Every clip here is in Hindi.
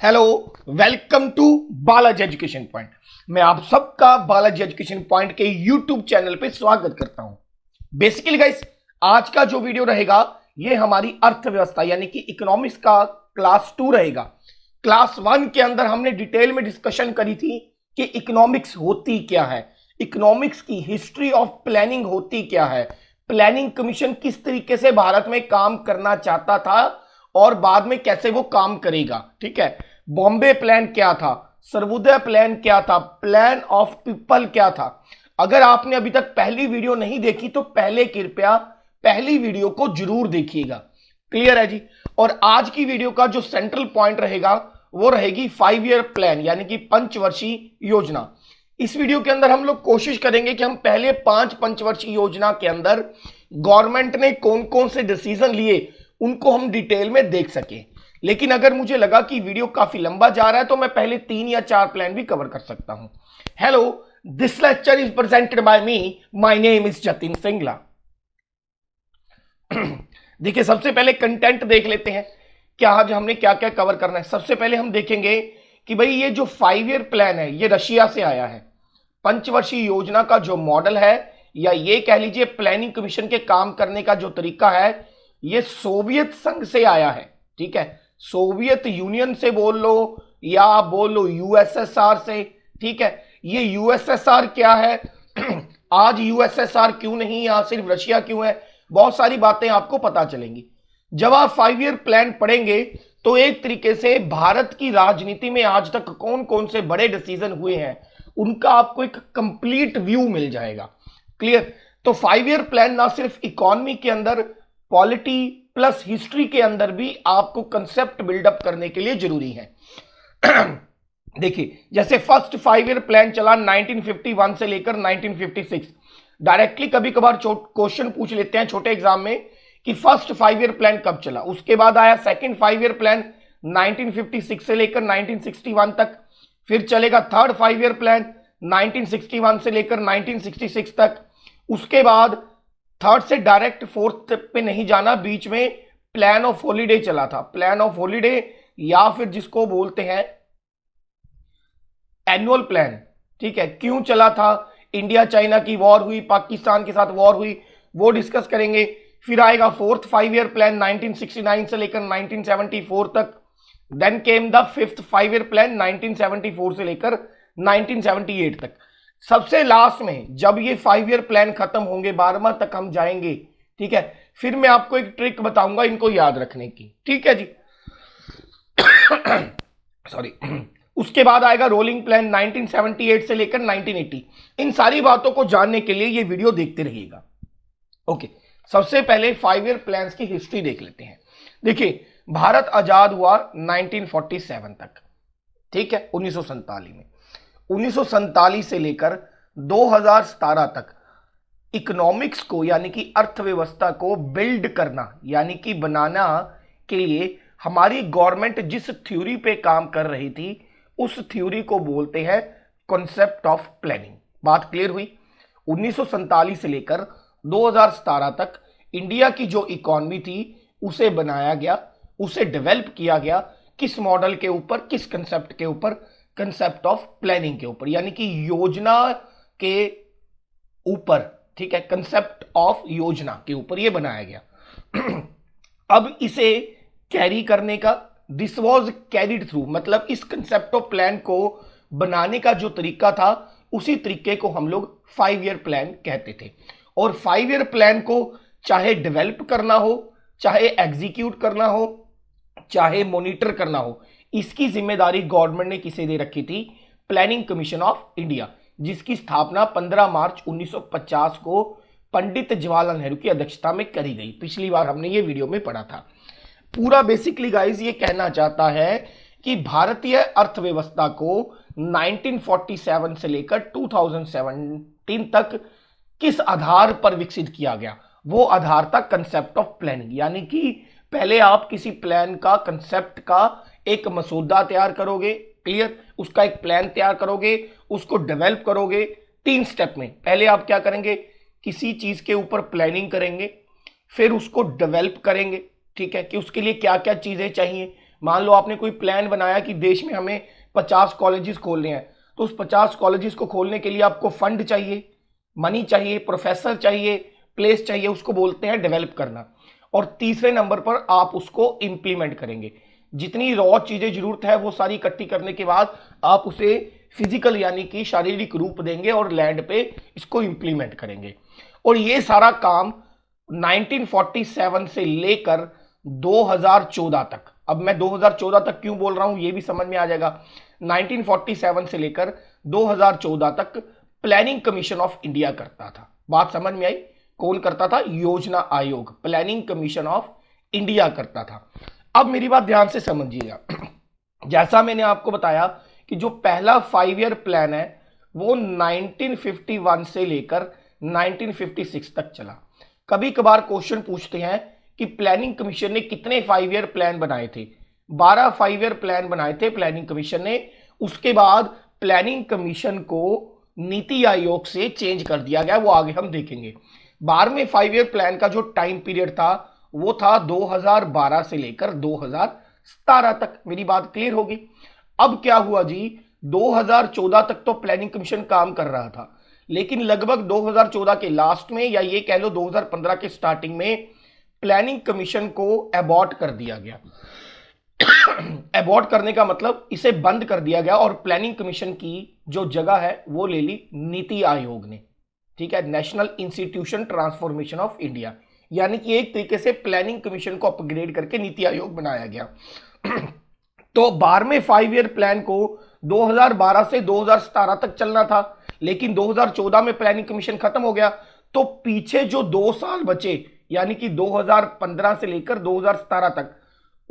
Hello, welcome to Balaji education point. मैं आप सबका बालाजी एजुकेशन पॉइंट के यूट्यूब चैनल पे स्वागत करता हूं। बेसिकली गाइस, आज का जो वीडियो रहेगा ये हमारी अर्थव्यवस्था यानी कि इकोनॉमिक्स का क्लास 2 रहेगा। क्लास 1 के अंदर हमने डिटेल में डिस्कशन करी थी कि इकोनॉमिक्स होती क्या है, इकोनॉमिक्स की हिस्ट्री ऑफ प्लानिंग होती क्या है, प्लानिंग कमीशन किस तरीके से भारत में काम करना चाहता था और बाद में कैसे वो काम करेगा। ठीक है, बॉम्बे प्लान क्या था, सर्वोदय प्लान क्या था, प्लान ऑफ पीपल क्या था। अगर आपने अभी तक पहली वीडियो नहीं देखी तो पहले कृपया पहली वीडियो को जरूर देखिएगा। क्लियर है जी। और आज की वीडियो का जो सेंट्रल पॉइंट रहेगा वो रहेगी 5 ईयर प्लान यानी कि पंचवर्षीय योजना। इस वीडियो के अंदर हम लोग कोशिश करेंगे कि हम पहले 5 पंचवर्षीय योजना के अंदर गवर्नमेंट ने कौन कौन से डिसीजन लिए उनको हम डिटेल में देख सकें। लेकिन अगर मुझे लगा कि वीडियो काफी लंबा जा रहा है तो मैं पहले 3 या 4 प्लान भी कवर कर सकता हूं। Hello, this lecture is presented by me, my name is Jatin Singla. देखिए, सबसे पहले कंटेंट देख लेते हैं कि आज हमने क्या क्या कवर करना है। सबसे पहले हम देखेंगे कि भाई ये जो 5 ईयर प्लान है ये रशिया से आया है। पंचवर्षीय योजना का जो मॉडल है या ये कह लीजिए प्लानिंग कमीशन के काम करने का जो तरीका है ये सोवियत संघ से आया है। ठीक है, सोवियत यूनियन से बोल लो या आप बोल लो यूएसएसआर से। ठीक है, ये यूएसएसआर क्या है आज यूएसएसआर क्यों नहीं, यहां सिर्फ रशिया क्यों है, बहुत सारी बातें आपको पता चलेंगी जब आप 5 ईयर प्लान पढ़ेंगे। तो एक तरीके से भारत की राजनीति में आज तक कौन कौन से बड़े डिसीजन हुए हैं उनका आपको एक कंप्लीट व्यू मिल जाएगा। क्लियर। तो 5 ईयर प्लान ना सिर्फ इकोनॉमी के अंदर, पॉलिटी प्लस हिस्ट्री के अंदर भी आपको कंसेप्ट बिल्डअप करने के लिए जरूरी है। देखिए, जैसे फर्स्ट 5 ईयर प्लान चला 1951 से लेकर 1956। डायरेक्टली कभी कभार क्वेश्चन पूछ लेते हैं छोटे एग्जाम में कि फर्स्ट 5 ईयर प्लान कब चला। उसके बाद आया सेकंड 5 ईयर प्लान 1956 से लेकर 1961 तक। फिर चलेगा थर्ड 5 ईयर प्लान 1961 से लेकर 1966 तक। उसके बाद थर्ड से डायरेक्ट फोर्थ पे नहीं जाना, बीच में प्लान ऑफ हॉलीडे चला था। प्लान ऑफ हॉलीडे या फिर जिसको बोलते हैं एनुअल प्लान। ठीक है, क्यों चला था, इंडिया चाइना की वॉर हुई, पाकिस्तान के साथ वॉर हुई, वो डिस्कस करेंगे। फिर आएगा फोर्थ 5 ईयर प्लान 1969 से लेकर 1974 तक। Then came the fifth 5 year plan 1974 से लेकर 1978 तक। सबसे लास्ट में जब ये 5 ईयर प्लान खत्म होंगे, 12वां तक हम जाएंगे। ठीक है, फिर मैं आपको एक ट्रिक बताऊंगा इनको याद रखने की। ठीक है जी। सॉरी। उसके बाद आएगा रोलिंग प्लान 1978 से लेकर 1980। इन सारी बातों को जानने के लिए ये वीडियो देखते रहिएगा। ओके, सबसे पहले 5 ईयर प्लान्स की हिस्ट्री देख लेते हैं। देखिए, भारत आजाद हुआ 1947 तक। ठीक है, 1947 में 1947 से लेकर 2017 तक इकोनॉमिक्स को यानी कि अर्थव्यवस्था को बिल्ड करना यानी कि बनाना के लिए हमारी गवर्नमेंट जिस थ्योरी पे काम कर रही थी उस थ्योरी को बोलते हैं कॉन्सेप्ट ऑफ प्लानिंग। बात क्लियर हुई। 1947 से लेकर 2017 तक इंडिया की जो इकोनॉमी थी उसे बनाया गया, उसे डेवलप किया गया। किस मॉडल के ऊपर, किस कंसेप्ट के ऊपर, कंसेप्ट ऑफ प्लानिंग के ऊपर यानी कि योजना के ऊपर। ठीक है, कंसेप्ट ऑफ योजना के ऊपर ये बनाया गया। अब इसे कैरी करने का, दिस वाज कैरीड थ्रू, मतलब इस कंसेप्ट ऑफ प्लान को बनाने का जो तरीका था उसी तरीके को हम लोग 5 ईयर प्लान कहते थे। और 5 ईयर प्लान को चाहे डेवलप करना हो, चाहे एग्जीक्यूट करना हो, चाहे मॉनिटर करना हो, इसकी जिम्मेदारी गवर्नमेंट ने किसे दे रखी थी, प्लानिंग कमीशन ऑफ इंडिया, जिसकी स्थापना 15 मार्च 1950 को पंडित जवाहरलाल नेहरू की अध्यक्षता में करी गई। पिछली बार हमने ये वीडियो में पढ़ा था। पूरा बेसिकली गाइस ये कहना चाहता है कि भारतीय अर्थव्यवस्था को 1947 से लेकर 2017 तक किस आधार पर विकसित किया गया, वो आधार था कंसेप्ट ऑफ प्लानिंग। यानी कि पहले आप किसी प्लान का, कंसेप्ट का एक मसौदा तैयार करोगे, क्लियर, उसका एक प्लान तैयार करोगे, उसको डेवलप करोगे 3 स्टेप में। पहले आप क्या करेंगे, किसी चीज के ऊपर प्लानिंग करेंगे, फिर उसको डेवलप करेंगे। ठीक है, कि उसके लिए क्या क्या चीजें चाहिए, मान लो आपने कोई प्लान बनाया कि देश में हमें 50 कॉलेजेस खोलने हैं, तो उस 50 कॉलेजेस को खोलने के लिए आपको फंड चाहिए, मनी चाहिए, प्रोफेसर चाहिए, प्लेस चाहिए, उसको बोलते हैं डेवलप करना। और तीसरे नंबर पर आप उसको इंप्लीमेंट करेंगे। जितनी रॉ चीजें जरूरत है वो सारी इकट्ठी करने के बाद आप उसे फिजिकल यानी कि शारीरिक रूप देंगे और लैंड पे इसको इंप्लीमेंट करेंगे। और ये सारा काम 1947 से लेकर 2014 तक, अब मैं 2014 तक क्यों बोल रहा हूं ये भी समझ में आ जाएगा। 1947 से लेकर 2014 तक प्लानिंग कमीशन ऑफ इंडिया करता था। बात समझ में आई? कौन करता था? योजना आयोग, प्लानिंग कमीशन ऑफ इंडिया करता था। अब मेरी बात ध्यान से समझिएगा। जैसा मैंने आपको बताया कि जो पहला 5 ईयर प्लान है वो 1951 से लेकर 1956 तक चला। कभी कभार क्वेश्चन पूछते हैं कि प्लानिंग कमीशन ने कितने 5 ईयर प्लान बनाए थे? 12 5 ईयर प्लान बनाए थे प्लानिंग कमीशन ने। उसके बाद प्लानिंग कमीशन को नीति आयोग से चेंज कर दिया गया, वो आगे हम देखेंगे। 12वें 5 ईयर प्लान का जो टाइम पीरियड था वो था 2012 से लेकर 2017 तक। मेरी बात क्लियर होगी? अब क्या हुआ जी, 2014 तक तो प्लानिंग कमीशन काम कर रहा था, लेकिन लगभग 2014 के लास्ट में या ये कह लो 2015 के स्टार्टिंग में प्लानिंग कमीशन को अबॉर्ट कर दिया गया। अबॉर्ट करने का मतलब इसे बंद कर दिया गया और प्लानिंग कमीशन की जो जगह है वो ले ली नीति आयोग ने। ठीक है, national institution transformation of India, यानी कि एक तरीके से प्लानिंग कमीशन को अपग्रेड करके नीति आयोग बनाया गया। तो 12वें 5 ईयर प्लान को 2012 से 2017 तक चलना था, लेकिन 2014 में प्लानिंग कमीशन खत्म हो गया। तो पीछे जो 2 साल बचे यानी कि 2015 से लेकर 2017 तक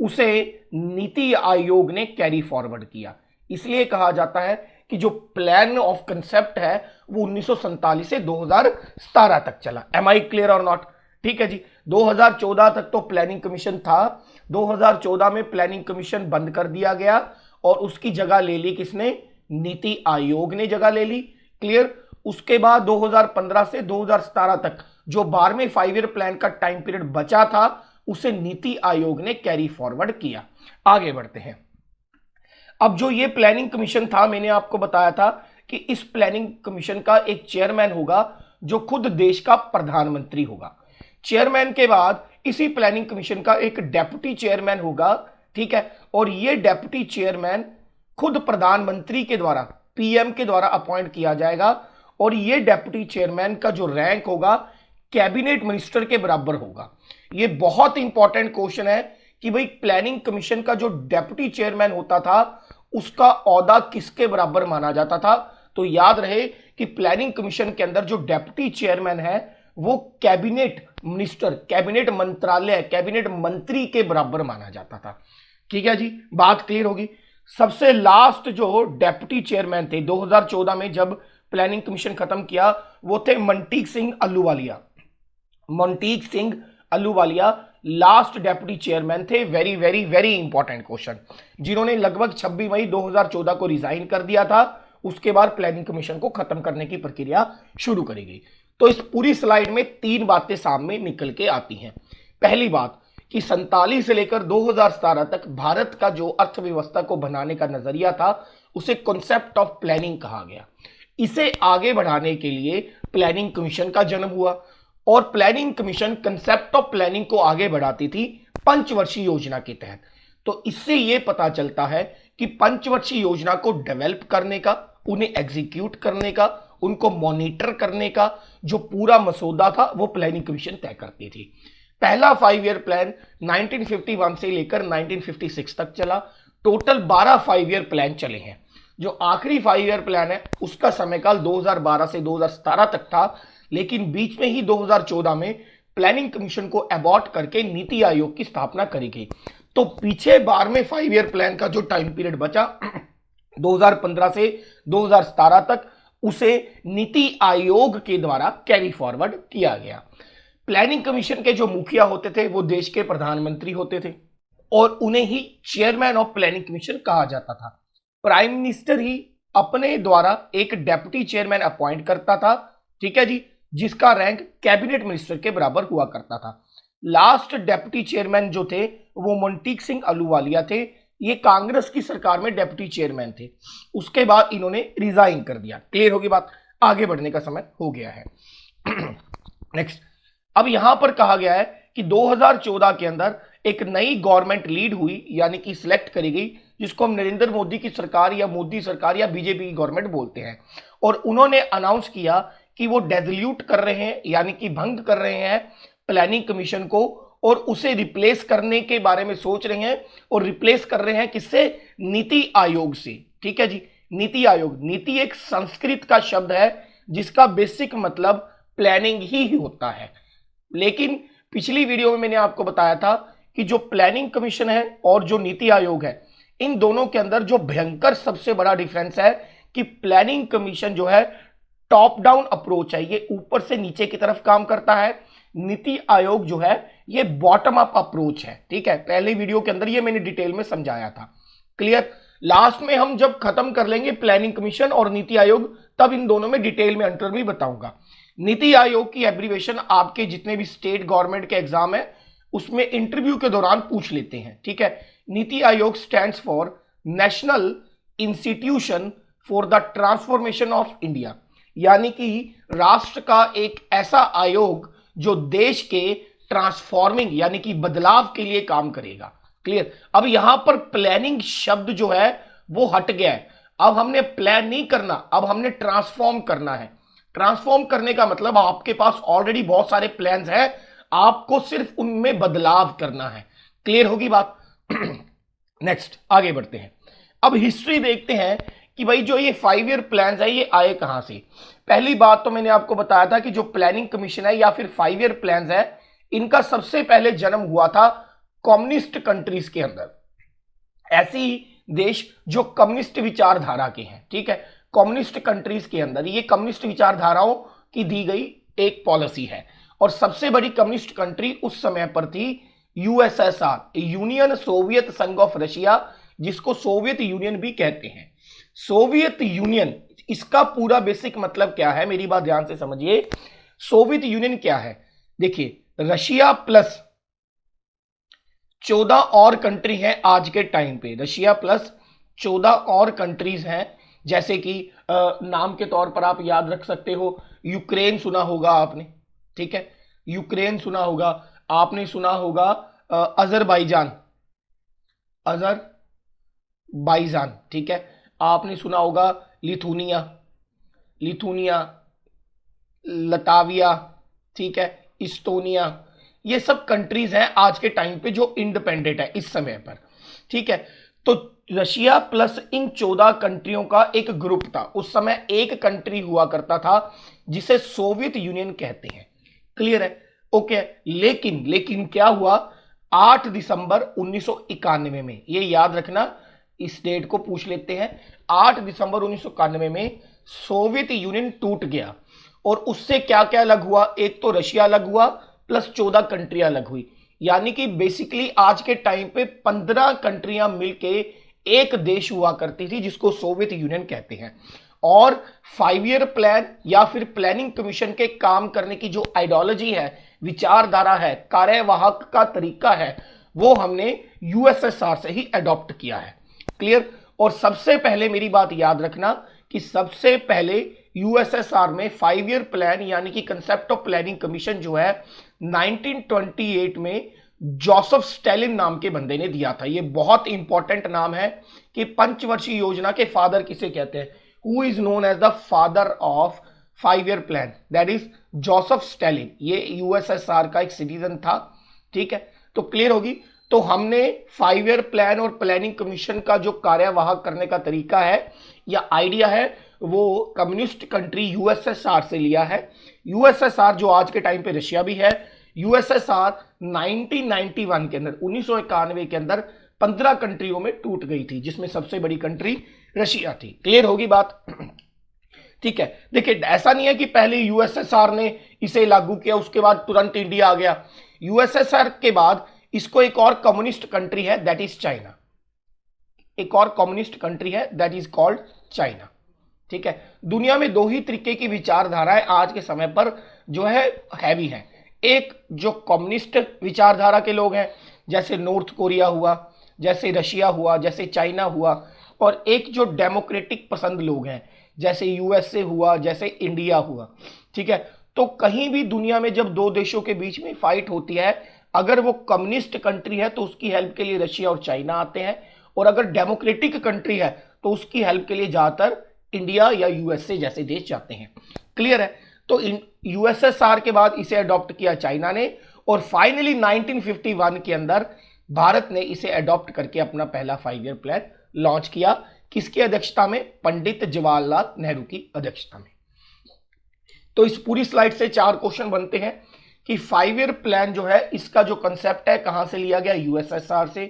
उसे नीति आयोग ने कैरी फॉरवर्ड किया। इसलिए कहा जाता है कि जो प्लान ऑफ कंसेप्ट है वो 1947 से 2017 तक चला। एम आई क्लियर और नॉट? ठीक है जी। 2014 तक तो प्लानिंग कमीशन था, 2014 में प्लानिंग कमीशन बंद कर दिया गया और उसकी जगह ले ली किसने? नीति आयोग ने जगह ले ली। क्लियर? उसके बाद 2015 से 2017 तक जो 12वें 5 ईयर प्लान का टाइम पीरियड बचा था उसे नीति आयोग ने कैरी फॉरवर्ड किया। आगे बढ़ते हैं। अब जो ये प्लानिंग कमीशन था, मैंने आपको बताया था कि इस प्लानिंग कमीशन का एक चेयरमैन होगा जो खुद देश का प्रधानमंत्री होगा। चेयरमैन के बाद इसी प्लानिंग कमीशन का एक डेप्यूटी चेयरमैन होगा। ठीक है, और ये डेप्यूटी चेयरमैन खुद प्रधानमंत्री के द्वारा, पीएम के द्वारा अपॉइंट किया जाएगा। और ये डेप्यूटी चेयरमैन का जो रैंक होगा कैबिनेट मिनिस्टर के बराबर होगा। ये बहुत इंपॉर्टेंट क्वेश्चन है कि भाई प्लानिंग कमीशन का जो डेप्यूटी चेयरमैन होता था उसका औहदा किसके बराबर माना जाता था? तो याद रहे कि प्लानिंग कमीशन के अंदर जो डेप्यूटी चेयरमैन है वो कैबिनेट मिनिस्टर, कैबिनेट मंत्रालय, कैबिनेट मंत्री के बराबर माना जाता था। ठीक है जी, बात क्लियर होगी। सबसे लास्ट जो डेप्यूटी चेयरमैन थे 2014 में जब प्लानिंग कमीशन खत्म किया वो थे Montek Singh Ahluwalia. Montek Singh Ahluwalia last deputy chairman थे। Very very very important question, जिन्होंने लगभग 26 मई 2014 को रिजाइन कर दिया था। उसके बाद प्लानिंग कमीशन को खत्म करने की प्रक्रिया शुरू करी गई। तो इस पूरी स्लाइड में 3 बातें सामने निकल के आती हैं। पहली बात कि 47 से लेकर 2017 तक भारत का जो अर्थव्यवस्था को बनाने का नजरिया था उसे कॉन्सेप्ट ऑफ प्लानिंग कहा गया। इसे आगे बढ़ाने के लिए प्लानिंग कमीशन का जन्म हुआ और planning commission concept of planning को आगे बढ़ाती थी पंचवर्षीय योजना के तहत। तो इससे यह पता चलता है कि पंचवर्षीय योजना को डेवलप करने का, उन्हें एग्जीक्यूट करने का, उनको मॉनिटर करने का जो पूरा मसौदा था वो प्लानिंग कमीशन तय करती थी। पहला 5 ईयर प्लान 1951 से लेकर 1956 तक चला। टोटल 12 5 ईयर प्लान चले हैं। जो आखिरी 5 ईयर प्लान है उसका समयकाल 2012 से 2017 तक था, लेकिन बीच में ही 2014 में प्लानिंग कमीशन को अबॉर्ट करके नीति आयोग की स्थापना करी गई। तो पीछे 12वें 5 ईयर प्लान का जो टाइम पीरियड बचा 2015 से 2017 तक उसे नीति आयोग के द्वारा कैरी फॉरवर्ड किया गया। प्लानिंग कमीशन के जो मुखिया होते थे वो देश के प्रधानमंत्री होते थे और उन्हें ही चेयरमैन ऑफ प्लानिंग कमीशन कहा जाता था। प्राइम मिनिस्टर ही अपने द्वारा एक डेप्यूटी चेयरमैन अपॉइंट करता था। ठीक है जी, जिसका रैंक कैबिनेट मिनिस्टर के बराबर हुआ करता था। लास्ट डेप्यूटी चेयरमैन जो थे वो मनटीक सिंह अहलूवालिया थे, ये कांग्रेस की सरकार में डेप्यूटी चेयरमैन थे। उसके बाद इन्होंने रिजाइन कर दिया। क्लियर होगी बात, आगे बढ़ने का समय हो गया है। नेक्स्ट, अब यहां पर कहा गया है कि 2014 के अंदर एक नई गवर्नमेंट लीड हुई, यानी कि सिलेक्ट करी गई, जिसको हम नरेंद्र मोदी की सरकार या मोदी सरकार या बीजेपी की गवर्नमेंट बोलते हैं। और उन्होंने अनाउंस किया कि वो डेजल्यूट कर रहे हैं, यानी कि भंग कर रहे हैं प्लानिंग कमीशन को, और उसे रिप्लेस करने के बारे में सोच रहे हैं। और रिप्लेस कर रहे हैं किससे? नीति आयोग से। ठीक है जी, नीति आयोग। नीति एक संस्कृत का शब्द है जिसका बेसिक मतलब प्लानिंग ही होता है। लेकिन पिछली वीडियो में मैंने आपको बताया था कि जो प्लानिंग कमीशन है और जो नीति आयोग है, इन दोनों के अंदर जो भयंकर सबसे बड़ा डिफरेंस है कि प्लानिंग कमीशन जो है टॉप डाउन अप्रोच है, ये ऊपर से नीचे की तरफ काम करता है। नीति आयोग जो है ये बॉटम अप अप्रोच है। ठीक है, पहले वीडियो के अंदर ये मैंने डिटेल में समझाया था। क्लियर? लास्ट में हम जब खत्म कर लेंगे प्लानिंग कमीशन और नीति आयोग, तब इन दोनों में डिटेल में अंतर भी बताऊंगा। नीति आयोग की एब्रीवेशन आपके जितने भी स्टेट गवर्नमेंट के एग्जाम है उसमें इंटरव्यू के दौरान पूछ लेते हैं। ठीक है, NITI Aayog stands for national institution for the transformation of India, यानी कि राष्ट्र का एक ऐसा आयोग जो देश के ट्रांसफॉर्मिंग यानी कि बदलाव के लिए काम करेगा। क्लियर? अब यहां पर प्लानिंग शब्द जो है वो हट गया है। अब हमने प्लान नहीं करना, अब हमने ट्रांसफॉर्म करना है। ट्रांसफॉर्म करने का मतलब आपके पास ऑलरेडी बहुत सारे प्लान्स हैं, आपको सिर्फ उनमें बदलाव करना है। क्लियर होगी बात? नेक्स्ट, आगे बढ़ते हैं। अब हिस्ट्री देखते हैं कि भाई जो ये 5 ईयर प्लान्स है ये आए कहां से। पहली बात तो मैंने आपको बताया था कि जो प्लानिंग कमीशन है या फिर 5 ईयर प्लान्स है, इनका सबसे पहले जन्म हुआ था कम्युनिस्ट कंट्रीज के अंदर। ऐसी देश जो कम्युनिस्ट विचारधारा के हैं। ठीक है, कम्युनिस्ट कंट्रीज के अंदर ये कम्युनिस्ट विचारधाराओं की दी गई एक पॉलिसी है। और सबसे बड़ी कम्युनिस्ट कंट्री उस समय पर थी यूएसएसआर, यूनियन सोवियत संघ ऑफ रशिया, जिसको सोवियत यूनियन भी कहते हैं। सोवियत यूनियन, इसका पूरा बेसिक मतलब क्या है, मेरी बात ध्यान से समझिए। सोवियत यूनियन क्या है? देखिए, रशिया प्लस 14 और कंट्री हैं आज के टाइम पे। रशिया प्लस 14 और कंट्रीज हैं, जैसे कि नाम के तौर पर आप याद रख सकते हो, यूक्रेन सुना होगा आपने। ठीक है, यूक्रेन सुना होगा, आपने सुना होगा अजरबैजान, अजरबैजान। ठीक है, आपने सुना होगा लिथुनिया, लताविया, ठीक है, इस्टोनिया। ये सब कंट्रीज हैं आज के टाइम पे जो इंडिपेंडेंट है इस समय पर। ठीक है, तो रशिया प्लस इन 14 कंट्रियों का एक ग्रुप था। उस समय एक कंट्री हुआ करता था जिसे सोवियत यूनियन कहते हैं। क्लियर है? ओके। लेकिन क्या हुआ, 8 दिसंबर 1991 में, ये याद रखना, इस डेट को पूछ लेते हैं, 8 दिसंबर 1991 में सोवियत यूनियन टूट गया। और उससे क्या क्या अलग हुआ? एक तो रशिया अलग हुआ प्लस 14 कंट्रियां अलग हुई, यानी कि बेसिकली आज के टाइम पे 15 कंट्रियां मिलके एक देश हुआ करती थी जिसको सोवियत यूनियन कहते हैं। और 5 ईयर प्लान या फिर प्लानिंग कमीशन के काम करने की जो आइडियोलॉजी है, विचारधारा है, कार्यवाहक का तरीका है, वो हमने यूएसएसआर से ही अडॉप्ट किया है। क्लियर? और सबसे पहले मेरी बात याद रखना कि सबसे पहले यूएसएसआर में 5 ईयर प्लान यानी कि कंसेप्ट ऑफ प्लानिंग कमीशन जो है 1928 में जोसेफ स्टैलिन नाम के बंदे ने दिया था। ये बहुत इंपॉर्टेंट नाम है कि पंचवर्षीय योजना के फादर किसे कहते हैं, who is known as the father of 5 year plan, that is Joseph Stalin. ये यूएसएसआर का एक सिटीजन था। ठीक है, तो क्लियर होगी। तो हमने 5 ईयर प्लान और प्लानिंग कमीशन का जो कार्यवाहक करने का तरीका है या आइडिया है वो कम्युनिस्ट कंट्री यूएसएसआर से लिया है। यूएसएसआर जो आज के टाइम पे रशिया भी है, यूएसएसआर 1991 के अंदर 1991 के अंदर 15 कंट्रियों में टूट गई थी, जिसमें सबसे बड़ी कंट्री रशिया थी। क्लियर होगी बात? ठीक है, देखिए ऐसा नहीं है कि पहले यूएसएसआर ने इसे लागू किया उसके बाद तुरंत इंडिया आ गया। यूएसएसआर के बाद इसको एक और कम्युनिस्ट कंट्री है, दैट इज चाइना। एक और कम्युनिस्ट कंट्री है दैट इज कॉल्ड चाइना। ठीक है, दुनिया में 2 ही तरीके की विचारधाराएं आज के समय पर जो है हैवी हैं। एक जो कम्युनिस्ट विचारधारा के लोग हैं, जैसे नॉर्थ कोरिया हुआ, जैसे रशिया हुआ, जैसे चाइना हुआ, और एक जो डेमोक्रेटिक पसंद लोग हैं जैसे यूएसए हुआ, जैसे इंडिया हुआ, ठीक है। तो कहीं भी दुनिया में जब दो देशों के बीच में फाइट होती है, अगर वो कम्युनिस्ट कंट्री है तो उसकी हेल्प के लिए रशिया और चाइना आते हैं, और अगर डेमोक्रेटिक कंट्री है तो उसकी हेल्प के लिए ज्यादातर इंडिया या यूएसए जैसे देश जाते हैं। क्लियर है? तो यूएसएसआर के बाद इसे अडॉप्ट किया चाइना ने, और फाइनली 1951 के अंदर भारत ने इसे अडॉप्ट करके अपना पहला 5 ईयर प्लान लॉन्च किया। किसकी अध्यक्षता में? पंडित जवाहरलाल नेहरू की अध्यक्षता में। तो इस पूरी स्लाइड से 4 क्वेश्चन बनते हैं कि 5 ईयर प्लान जो है इसका जो कंसेप्ट है कहां से लिया गया? यूएसएसआर से।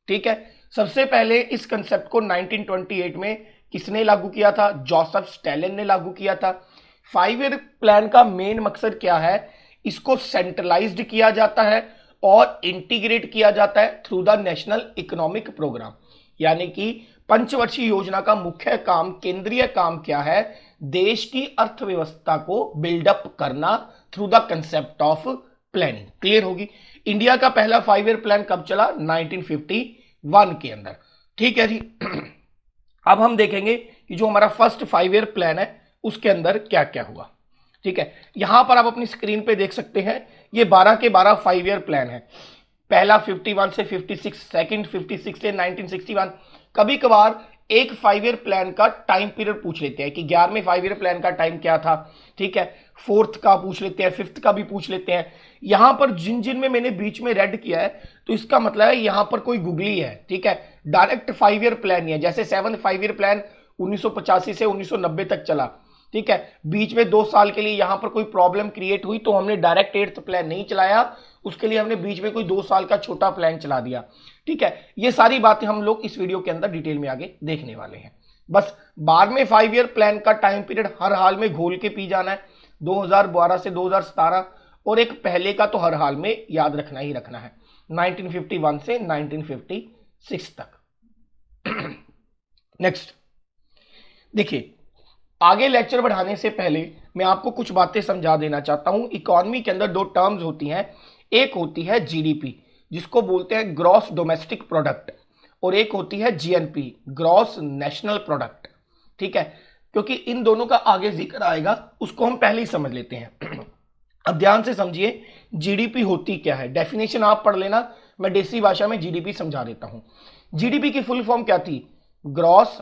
ठीक है, सबसे पहले इस कंसेप्ट को 1928 में किसने लागू किया था? जोसेफ स्टैलिन ने लागू किया था। 5 ईयर प्लान का मेन मकसद क्या है? इसको सेंट्रलाइज्ड किया जाता है और इंटीग्रेट किया जाता है through the national economic program. यानी कि पंचवर्षीय योजना का मुख्य काम, केंद्रीय काम क्या है? देश की अर्थव्यवस्था को बिल्डअप करना through the concept of planning. Clear होगी? इंडिया का पहला 5 ईयर प्लान कब चला? 1951 के अंदर। ठीक है जी। अब हम देखेंगे कि जो हमारा फर्स्ट 5 ईयर प्लान है उसके अंदर क्या क्या हुआ। ठीक है, यहां पर आप अपनी स्क्रीन पे देख सकते हैं, ये 12 के 12 5 ईयर प्लान है। पहला 51 से 56, सेकंड 56 से 1961। कभी कभार एक 5 ईयर प्लान का टाइम पीरियड पूछ लेते हैं कि 11वें 5 ईयर प्लान का टाइम क्या था। ठीक है, 4th का पूछ लेते हैं, 5th का भी पूछ लेते हैं। यहां पर जिन जिन में मैंने बीच में रेड किया है तो इसका मतलब है यहां पर कोई गुगली है। ठीक है, डायरेक्ट 5 ईयर प्लान नहीं है। जैसे 7th 5 ईयर प्लान 1985 से 1990 तक चला। ठीक है, बीच में 2 साल के लिए यहां पर कोई प्रॉब्लम क्रिएट हुई तो हमने डायरेक्ट 8th प्लान नहीं चलाया, उसके लिए हमने बीच में कोई 2 साल का छोटा प्लान चला दिया। ठीक है, ये सारी बातें हम लोग इस वीडियो के अंदर डिटेल में आगे देखने वाले हैं। बस 12वें 5 ईयर प्लान का टाइम पीरियड हर हाल में घोल के पी जाना है, 2012 से 2017, और एक पहले का तो हर हाल में याद रखना ही रखना है, 1951 से 1956 तक। नेक्स्ट देखिए, आगे लेक्चर बढ़ाने से पहले मैं आपको कुछ बातें समझा देना चाहता हूं। इकोनॉमी के अंदर 2 टर्म्स होती हैं, एक होती है जीडीपी जिसको बोलते हैं ग्रॉस डोमेस्टिक प्रोडक्ट, और एक होती है जीएनपी, ग्रॉस नेशनल प्रोडक्ट। ठीक है, क्योंकि इन दोनों का आगे जिक्र आएगा, उसको हम पहले ही समझ लेते हैं। अब ध्यान से समझिए, जीडीपी होती क्या है? डेफिनेशन आप पढ़ लेना, मैं देसी भाषा में जीडीपी समझा देता हूं। जीडीपी की फुल फॉर्म क्या थी? Gross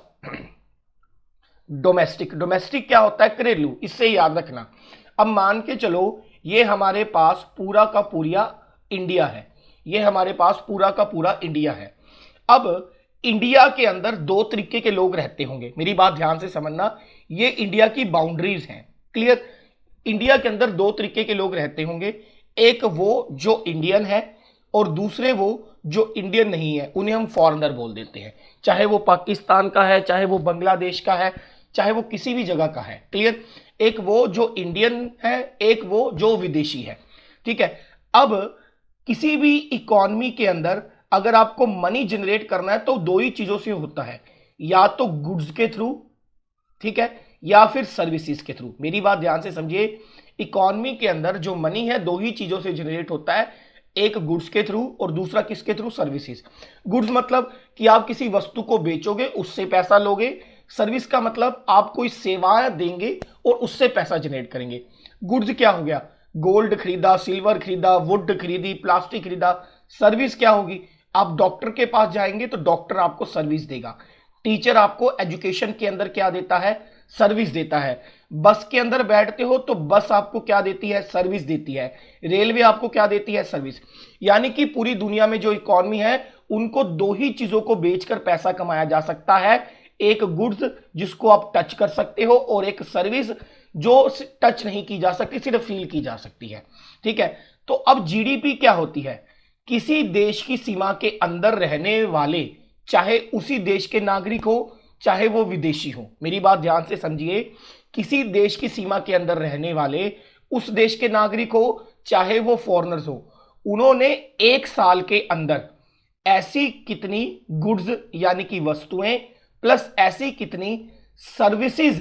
domestic. डोमेस्टिक क्या होता है? घरेलू, इससे याद रखना। अब मान के चलो ये हमारे पास पूरा का पूरा इंडिया है, ये हमारे पास पूरा का पूरा इंडिया है। अब इंडिया के अंदर 2 तरीके के लोग रहते होंगे, मेरी बात ध्यान से समझना, ये इंडिया की बाउंड्रीज हैं। क्लियर? इंडिया के अंदर 2 तरीके के लोग रहते होंगे, एक वो जो इंडियन है और दूसरे वो जो इंडियन नहीं है, उन्हें हम फॉरेनर बोल देते हैं। चाहे वो पाकिस्तान का है, चाहे वो बांग्लादेश का है, चाहे वो किसी भी जगह का है। क्लियर? एक वो जो इंडियन है, एक वो जो विदेशी है। ठीक है, अब किसी भी इकोनॉमी के अंदर अगर आपको मनी जनरेट करना है तो 2 ही चीजों से होता है, या तो गुड्स के थ्रू, ठीक है, या फिर सर्विसेज के थ्रू। मेरी बात ध्यान से समझिए, इकोनॉमी के अंदर जो मनी है 2 ही चीजों से जनरेट होता है, एक गुड्स के थ्रू और दूसरा किसके थ्रू? सर्विसेज। गुड्स मतलब कि आप किसी वस्तु को बेचोगे, उससे पैसा लोगे। सर्विस का मतलब आप कोई सेवाएं देंगे और उससे पैसा जनरेट करेंगे। गुड्स क्या हो गया? गोल्ड खरीदा, सिल्वर खरीदा, वुड खरीदी, प्लास्टिक खरीदा। सर्विस क्या होगी? आप डॉक्टर के पास जाएंगे तो डॉक्टर आपको सर्विस देगा। टीचर आपको एजुकेशन के अंदर क्या देता है? सर्विस देता है। बस के अंदर बैठते हो तो बस आपको क्या देती है? सर्विस देती है। रेलवे आपको क्या देती है? सर्विस। यानी कि पूरी दुनिया में जो इकोनॉमी है उनको 2 ही चीजों को बेचकर पैसा कमाया जा सकता है, एक गुड्स जिसको आप टच कर सकते हो और एक सर्विस जो टच नहीं की जा सकती, सिर्फ फील की जा सकती है। ठीक है, तो अब जीडीपी क्या होती है? किसी देश की सीमा के अंदर रहने वाले, चाहे उसी देश के नागरिक हो चाहे वो विदेशी हो, मेरी बात ध्यान से समझिए, किसी देश की सीमा के अंदर रहने वाले, उस देश के नागरिक हो चाहे वो फॉरेनर्स हो, उन्होंने 1 साल के अंदर ऐसी कितनी गुड्स यानी कि वस्तुएं प्लस ऐसी कितनी सर्विसेज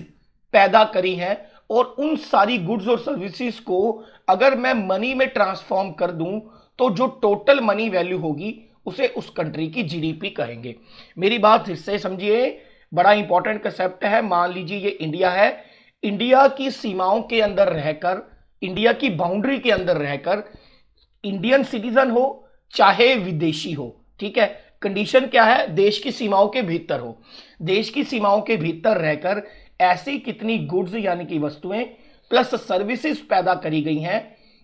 पैदा करी हैं, और उन सारी गुड्स और सर्विसेज को अगर मैं मनी में ट्रांसफॉर्म कर दूं तो जो टोटल मनी वैल्यू होगी उसे उस कंट्री की जीडीपी कहेंगे। मेरी बात फिर से समझिए, बड़ा इंपॉर्टेंट कंसेप्ट है। मान लीजिए ये इंडिया है, इंडिया की सीमाओं के अंदर रहकर, इंडिया की बाउंड्री के अंदर रहकर इंडियन सिटीजन हो चाहे विदेशी हो, ठीक है, कंडीशन क्या है, देश की सीमाओं के भीतर हो। देश की सीमाओं के भीतर रहकर ऐसी कितनी गुड्स यानी कि वस्तुएं प्लस सर्विसेज पैदा करी गई हैं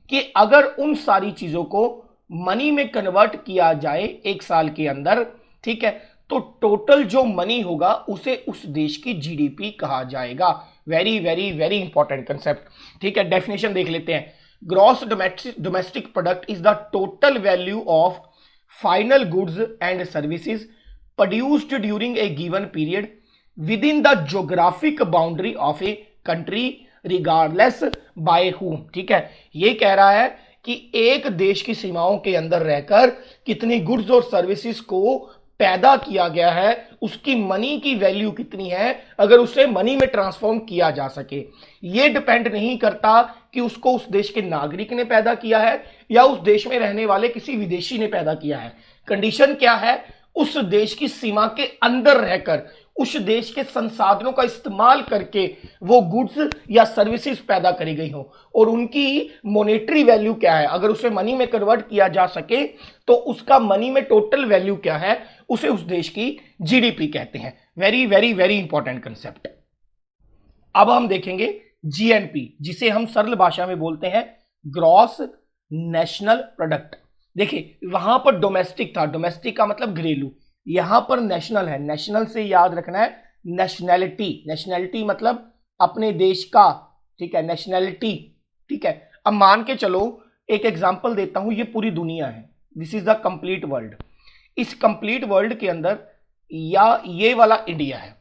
कि अगर उन सारी चीजों को मनी में कन्वर्ट किया जाए एक साल के अंदर, ठीक है, तो टोटल जो मनी होगा उसे उस देश की जीडीपी कहा जाएगा। Very very very important concept, ठीक है। डेफिनेशन देख लेते हैं। Gross domestic product is the total value of final goods and services produced during a given period with in the geographic boundary of a country regardless by whom, ठीक है। ये कह रहा है कि एक देश की सीमाओं के अंदर रहकर कितनी गुड्स और सर्विसेज को पैदा किया गया है, उसकी मनी की वैल्यू कितनी है, अगर उसे मनी में ट्रांसफॉर्म किया जा सके। यह डिपेंड नहीं करता कि उसको उस देश के नागरिक ने पैदा किया है या उस देश में रहने वाले किसी विदेशी ने पैदा किया है। कंडीशन क्या है, उस देश की सीमा के अंदर रहकर उस देश के संसाधनों का इस्तेमाल करके वो गुड्स या सर्विसेज पैदा करी गई हो और उनकी मॉनेटरी वैल्यू क्या है, अगर उसे मनी में कन्वर्ट किया जा सके तो उसका मनी में टोटल वैल्यू क्या है, उसे उस देश की जीडीपी कहते हैं। Very very very important concept. अब हम देखेंगे जीएनपी, जिसे हम सरल भाषा में बोलते हैं ग्रॉस नेशनल प्रोडक्ट। देखिए वहां पर डोमेस्टिक था, डोमेस्टिक का मतलब घरेलू, यहां पर नेशनल है, नेशनल से याद रखना है नेशनैलिटी, नेशनैलिटी मतलब अपने देश का, ठीक है, नेशनैलिटी, ठीक है। अब मान के चलो एक एग्जांपल देता हूं, ये पूरी दुनिया है, this is the complete world. इस कंप्लीट वर्ल्ड के अंदर या ये वाला इंडिया है।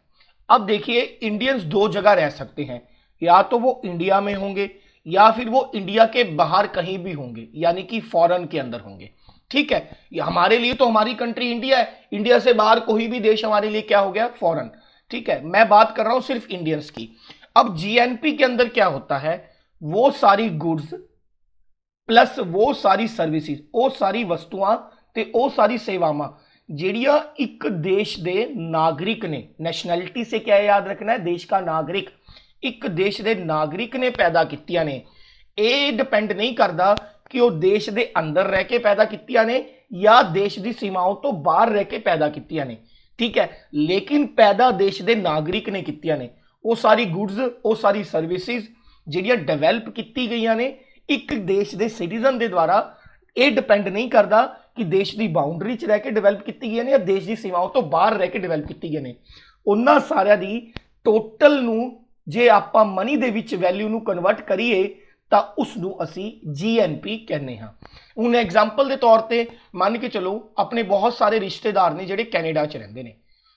अब देखिए इंडियंस दो जगह रह सकते हैं, या तो वो इंडिया में होंगे या फिर वो इंडिया के बाहर कहीं भी होंगे, यानी कि फॉरेन के अंदर होंगे, ठीक है। ये हमारे लिए तो हमारी कंट्री इंडिया है, इंडिया से बाहर कोई भी देश हमारे लिए क्या हो गया, फॉरेन, ठीक है। मैं बात कर रहा हूं सिर्फ इंडियंस की। अब जीएनपी के अंदर क्या होता है, वो सारी गुड्स प्लस वो सारी सर्विसेज, वो सारी वस्तुआं ते वो सारी सेवावां ਜਿਹੜੀਆਂ ਇੱਕ देश ਦੇ नागरिक ने, नैशनैलिटी से क्या याद रखना है, देश का नागरिक, एक देश के नागरिक ने पैदा कीतियां ने। ਇਹ डिपेंड नहीं करता कि वो देश के अंदर रह के पैदा कीतियां ने या देश की सीमाओं तो बाहर रह के पैदा कीतियां ने, ठीक है, लेकिन पैदा देश के नागरिक ने कीतियां ने। वो सारी गुड्स, वो सारी सर्विसेज ਜਿਹੜੀਆਂ डेवलप की गई ने एक देश के सिटीजन के द्वारा। ये डिपेंड नहीं करता कि देश की बाउंड्री च रह के डिवेलप की गई ने या देश की सीमाओं तो बाहर रह के डिवेलप की गई ने। उन्होंने सारिया दी टोटल नू जे आपां मनी दे विच वैल्यू नू कन्वर्ट करिए तो उसनू असी जीएनपी कहने हाँ। हुण एग्जाम्पल के तौर पर मान के चलो अपने बहुत सारे रिश्तेदार ने जिहड़े कैनेडा च रहिंदे ने,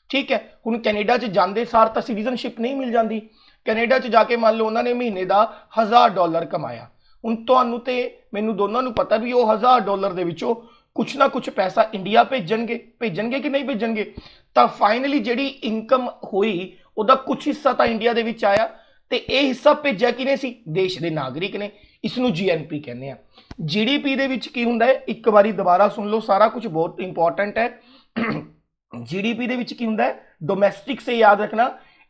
ठीक है। हुण कैनेडा च जांदे सार तां सिटीजनशिप नहीं मिल जाती। कैनेडा च जाके मान लो उन्होंने महीने का $1000 कमाया। हुण तुहानू ते मैनू दोनों नू पता भी वो $1000 दे विचों कुछ ना कुछ पैसा इंडिया भेजणगे कि नहीं भेजणगे, तो फाइनली जिहड़ी इनकम हुई उहदा कुछ हिस्सा तो इंडिया दे विच आया ते यह हिस्सा भेजा किने सी, देश के नागरिक ने। इसनू जीएनपी कहने आ। जीडीपी दे विच की हुंदा है, एक बारी दोबारा सुन लो, सारा कुछ बहुत इंपॉर्टेंट है। जीडीपी दे विच की हुंदा है, डोमैस्टिक से याद रखना,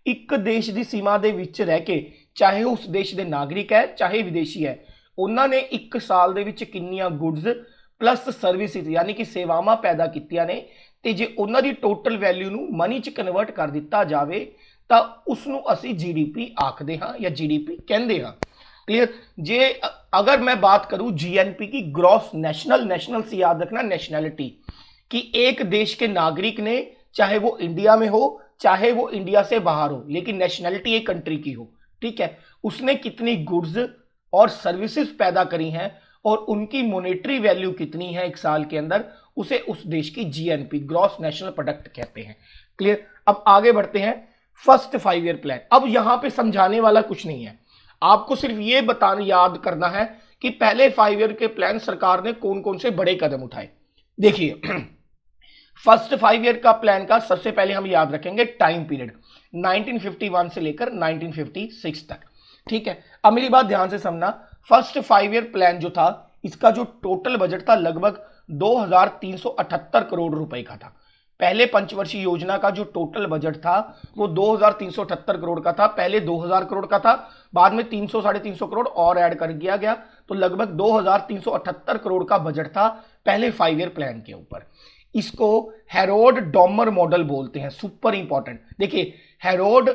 एक देश की सीमा दे विच रह के चाहे उस देश के नागरिक है चाहे विदेशी है, उन्होंने एक साल दे विच कितनियां गुड्स प्लस सर्विसेज यानी कि सेवावां पैदा कीतियां ने, ते जे उन्हां दी टोटल वैल्यू नू मनी च कन्वर्ट कर दिता जाए तो उसनू असी जीडीपी आखदे हां या जीडीपी कहंदे हां। क्लियर। जे अगर मैं बात करूं जीएनपी की, ग्रॉस नेशनल, नेशनल से याद रखना नेशनैलिटी, कि एक देश के नागरिक ने चाहे वो इंडिया में हो चाहे वो इंडिया से बाहर हो, लेकिन नेशनैलिटी एक कंट्री की हो, ठीक है, उसने कितनी गुड्स और सर्विसेज पैदा करी हैं और उनकी मॉनेटरी वैल्यू कितनी है एक साल के अंदर, उसे उस देश की जीएनपी ग्रॉस नेशनल प्रोडक्ट कहते हैं। क्लियर। अब आगे बढ़ते हैं, फर्स्ट 5 ईयर प्लान। अब यहां पे समझाने वाला कुछ नहीं है, आपको सिर्फ ये बताना याद करना है कि पहले 5 ईयर के प्लान सरकार ने कौन कौन से बड़े कदम उठाए। देखिए फर्स्ट 5 ईयर का प्लान का सबसे पहले हम याद रखेंगे टाइम पीरियड 1951 से लेकर 1956 तक, ठीक है। अब मेरी बात ध्यान से समझना, फर्स्ट 5 ईयर प्लान जो था इसका जो टोटल बजट था लगभग 2378 करोड़ रुपए का था। पहले पंचवर्षीय योजना का जो टोटल बजट था वो 2378 करोड़ का था। पहले 2000 करोड़ का था, बाद में 300 साढ़े 300 करोड़ और ऐड कर दिया गया, तो लगभग 2378 करोड़ का बजट था पहले 5 ईयर प्लान के ऊपर। इसको हेरोड डॉमर मॉडल बोलते हैं, सुपर इंपॉर्टेंट। देखिए हेरोड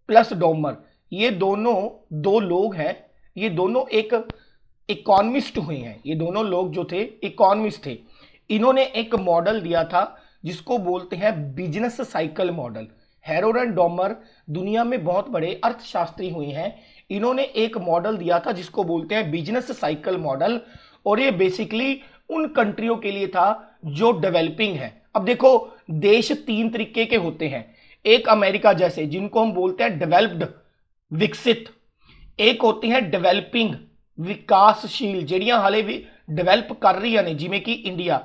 प्लस डॉमर, ये दोनों दो लोग हैं, ये दोनों एक इकोनॉमिस्ट हुए हैं। ये दोनों लोग जो थे इकोनॉमिस्ट थे। इन्होंने एक मॉडल दिया था जिसको बोलते हैं business cycle model. Herod and Domar दुनिया में बहुत बड़े अर्थशास्त्री हुए हैं। इन्होंने एक मॉडल दिया था जिसको बोलते हैं बिजनेस साइकिल मॉडल, और ये बेसिकली उन कंट्रियों के लिए था जो डेवलपिंग है। अब देखो देश 3 तरीके के होते हैं, एक अमेरिका जैसे जिनको हम बोलते हैं डेवलप्ड विकसित, एक होते हैं डेवलपिंग विकासशील ਜਿਹੜੀਆਂ ਹਾਲੇ ਵੀ ਡਿਵੈਲਪ ਕਰ ਰਹੀਆਂ ਨੇ ਜਿਵੇਂ ਕਿ ਇੰਡੀਆ,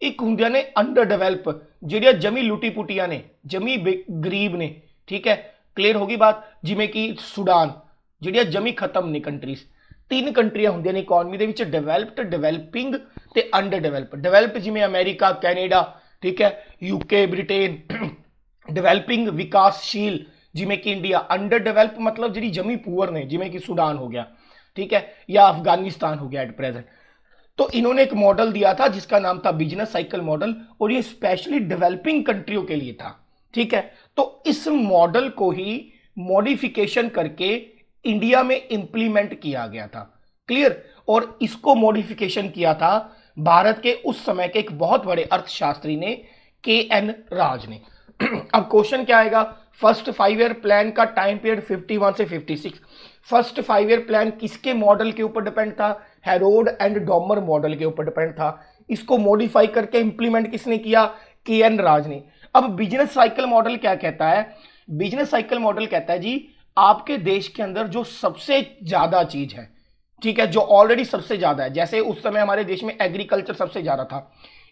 ਇੱਕ ਹੁੰਦੀਆਂ ਨੇ ਅੰਡਰ ਡਿਵੈਲਪ ਜਿਹੜੀਆਂ ਜਮੀ ਲੁੱਟੀ ਪੁੱਟੀਆਂ ਨੇ, ਜਮੀ ਗਰੀਬ ਨੇ, ਠੀਕ ਹੈ, ਕਲੀਅਰ ਹੋ ਗਈ ਬਾਤ, ਜਿਵੇਂ ਕਿ ਸੁਡਾਨ ਜਿਹੜੀਆਂ ਜਮੀ ਖਤਮ ਨੇ ਕੰਟਰੀਜ਼। 3 ਕੰਟਰੀਆਂ ਹੁੰਦੀਆਂ ਨੇ ਇਕਨੋਮੀ ਦੇ ਵਿੱਚ, ਡਿਵੈਲਪਡ, ਡਿਵੈਲਪਿੰਗ ਤੇ ਅੰਡਰ ਡਿਵੈਲਪ। ਡਿਵੈਲਪ ਜਿਵੇਂ ਅਮਰੀਕਾ, ਕੈਨੇਡਾ, ਠੀਕ ਹੈ, यूके, ब्रिटेन। ਡਿਵੈਲਪਿੰਗ ਵਿਕਾਸशील ਜਿਵੇਂ ਕਿ ਇੰਡੀਆ। ਅੰਡਰ ਡਿਵੈਲਪ मतलब ਜਿਹੜੀ ਜਮੀ ਪੂਅਰ ਨੇ ਜਿਵੇਂ कि सुडान हो गया, ठीक है, या अफगानिस्तान हो गया एट प्रेजेंट। तो इन्होंने एक मॉडल दिया था जिसका नाम था बिजनेस साइकिल मॉडल, और ये स्पेशली डेवलपिंग कंट्रियों के लिए था, ठीक है। तो इस मॉडल को ही मॉडिफिकेशन करके इंडिया में इंप्लीमेंट किया गया था, क्लियर। और इसको मॉडिफिकेशन किया था भारत के उस समय के एक बहुत बड़े अर्थशास्त्री ने, KN राज ने। अब क्वेश्चन क्या आएगा, फर्स्ट 5 ईयर प्लान का टाइम पीरियड 51 से 56। फर्स्ट 5 ईयर प्लान किसके मॉडल के ऊपर डिपेंड था, हेरोड एंड डॉमर मॉडल के ऊपर डिपेंड था। इसको मॉडिफाई करके इंप्लीमेंट किसने किया, KN राज ने। अब बिजनेस साइकिल मॉडल क्या कहता है, बिजनेस साइकिल मॉडल कहता है जी आपके देश के अंदर जो सबसे ज्यादा चीज है, ठीक है, जो ऑलरेडी सबसे ज्यादा है, जैसे उस समय हमारे देश में एग्रीकल्चर सबसे ज्यादा था,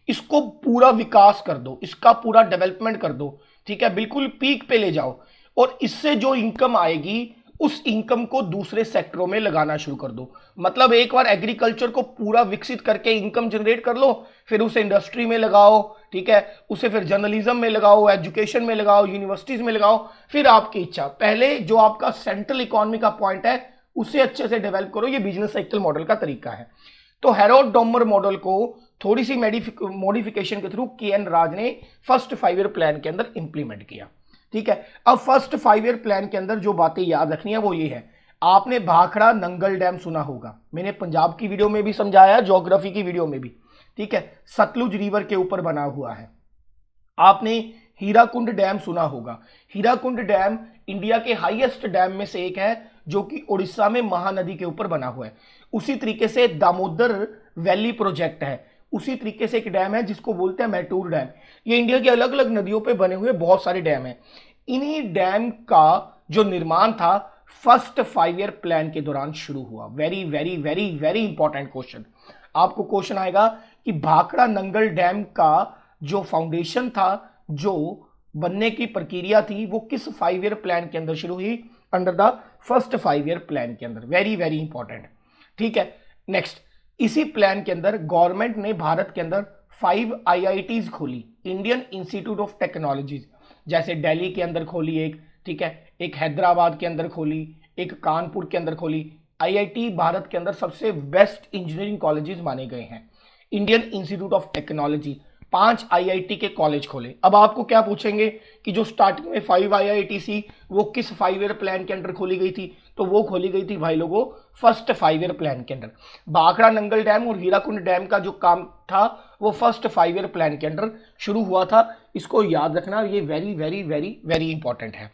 इसको पूरा विकास कर दो, इसका पूरा डेवलपमेंट कर दो, ठीक है, बिल्कुल पीक पे ले जाओ, और इससे जो इनकम आएगी उस इनकम को दूसरे सेक्टरों में लगाना शुरू कर दो। मतलब एक बार एग्रीकल्चर को पूरा विकसित करके इनकम जनरेट कर लो, फिर उसे इंडस्ट्री में लगाओ, ठीक है, उसे फिर जर्नलिज्म में लगाओ, एजुकेशन में लगाओ, यूनिवर्सिटीज में लगाओ, फिर आपकी इच्छा। पहले जो आपका सेंट्रल इकोनॉमी का पॉइंट है उसे अच्छे से डेवलप करो, ये बिजनेस साइकिल मॉडल का तरीका है। तो हेरोड डॉमर मॉडल को थोड़ी सी मॉडिफिकेशन के थ्रू KN राज ने फर्स्ट 5 ईयर प्लान के अंदर इंप्लीमेंट किया, ठीक है। अब फर्स्ट 5 ईयर प्लान के अंदर जो बातें याद रखनी है वो ये है, आपने भाखड़ा नंगल डैम सुना होगा, मैंने पंजाब की वीडियो में भी समझाया, ज्योग्राफी की वीडियो में भी, ठीक है, सतलुज रिवर के ऊपर बना हुआ है। आपने हीराकुंड डैम सुना होगा, हीराकुंड डैम इंडिया के हाईएस्ट डैम में से एक है जो कि उड़ीसा में महानदी के ऊपर बना हुआ है। उसी तरीके से दामोदर वैली प्रोजेक्ट है, उसी तरीके से एक डैम है जिसको बोलते हैं मैटूर डैम। ये इंडिया की अलग अलग नदियों पे बने हुए बहुत सारे डैम हैं। इन्हीं डैम का जो निर्माण था फर्स्ट 5 ईयर प्लान के दौरान शुरू हुआ। Very very very very important question, आपको क्वेश्चन आएगा कि भाखड़ा नंगल डैम का जो फाउंडेशन था, जो बनने की प्रक्रिया थी, वो किस 5 ईयर प्लान के अंदर शुरू हुई, under the first 5 year plan के अंदर। वेरी वेरी इंपॉर्टेंट, ठीक है। नेक्स्ट, इसी प्लान के अंदर गवर्नमेंट ने भारत के अंदर 5 IITs खोली, इंडियन इंस्टीट्यूट ऑफ टेक्नोलॉजीज, जैसे दिल्ली के अंदर खोली एक, ठीक है, एक हैदराबाद के अंदर खोली, एक कानपुर के अंदर खोली। IIT भारत के अंदर सबसे बेस्ट इंजीनियरिंग कॉलेजेस माने गए हैं। Indian institute of technology, 5 IIT के कॉलेज खोले। अब आपको क्या पूछेंगे कि जो स्टार्टिंग में 5 IIT थी वो किस 5 ईयर प्लान के अंदर खोली गई थी, तो वो खोली गई थी भाई लोगों फर्स्ट 5 ईयर प्लान के अंदर। भाखड़ा नंगल डैम और हीराकुंड डैम का जो काम था वो फर्स्ट 5 ईयर प्लान के अंदर शुरू हुआ था। इसको याद रखना, ये very very very very important है।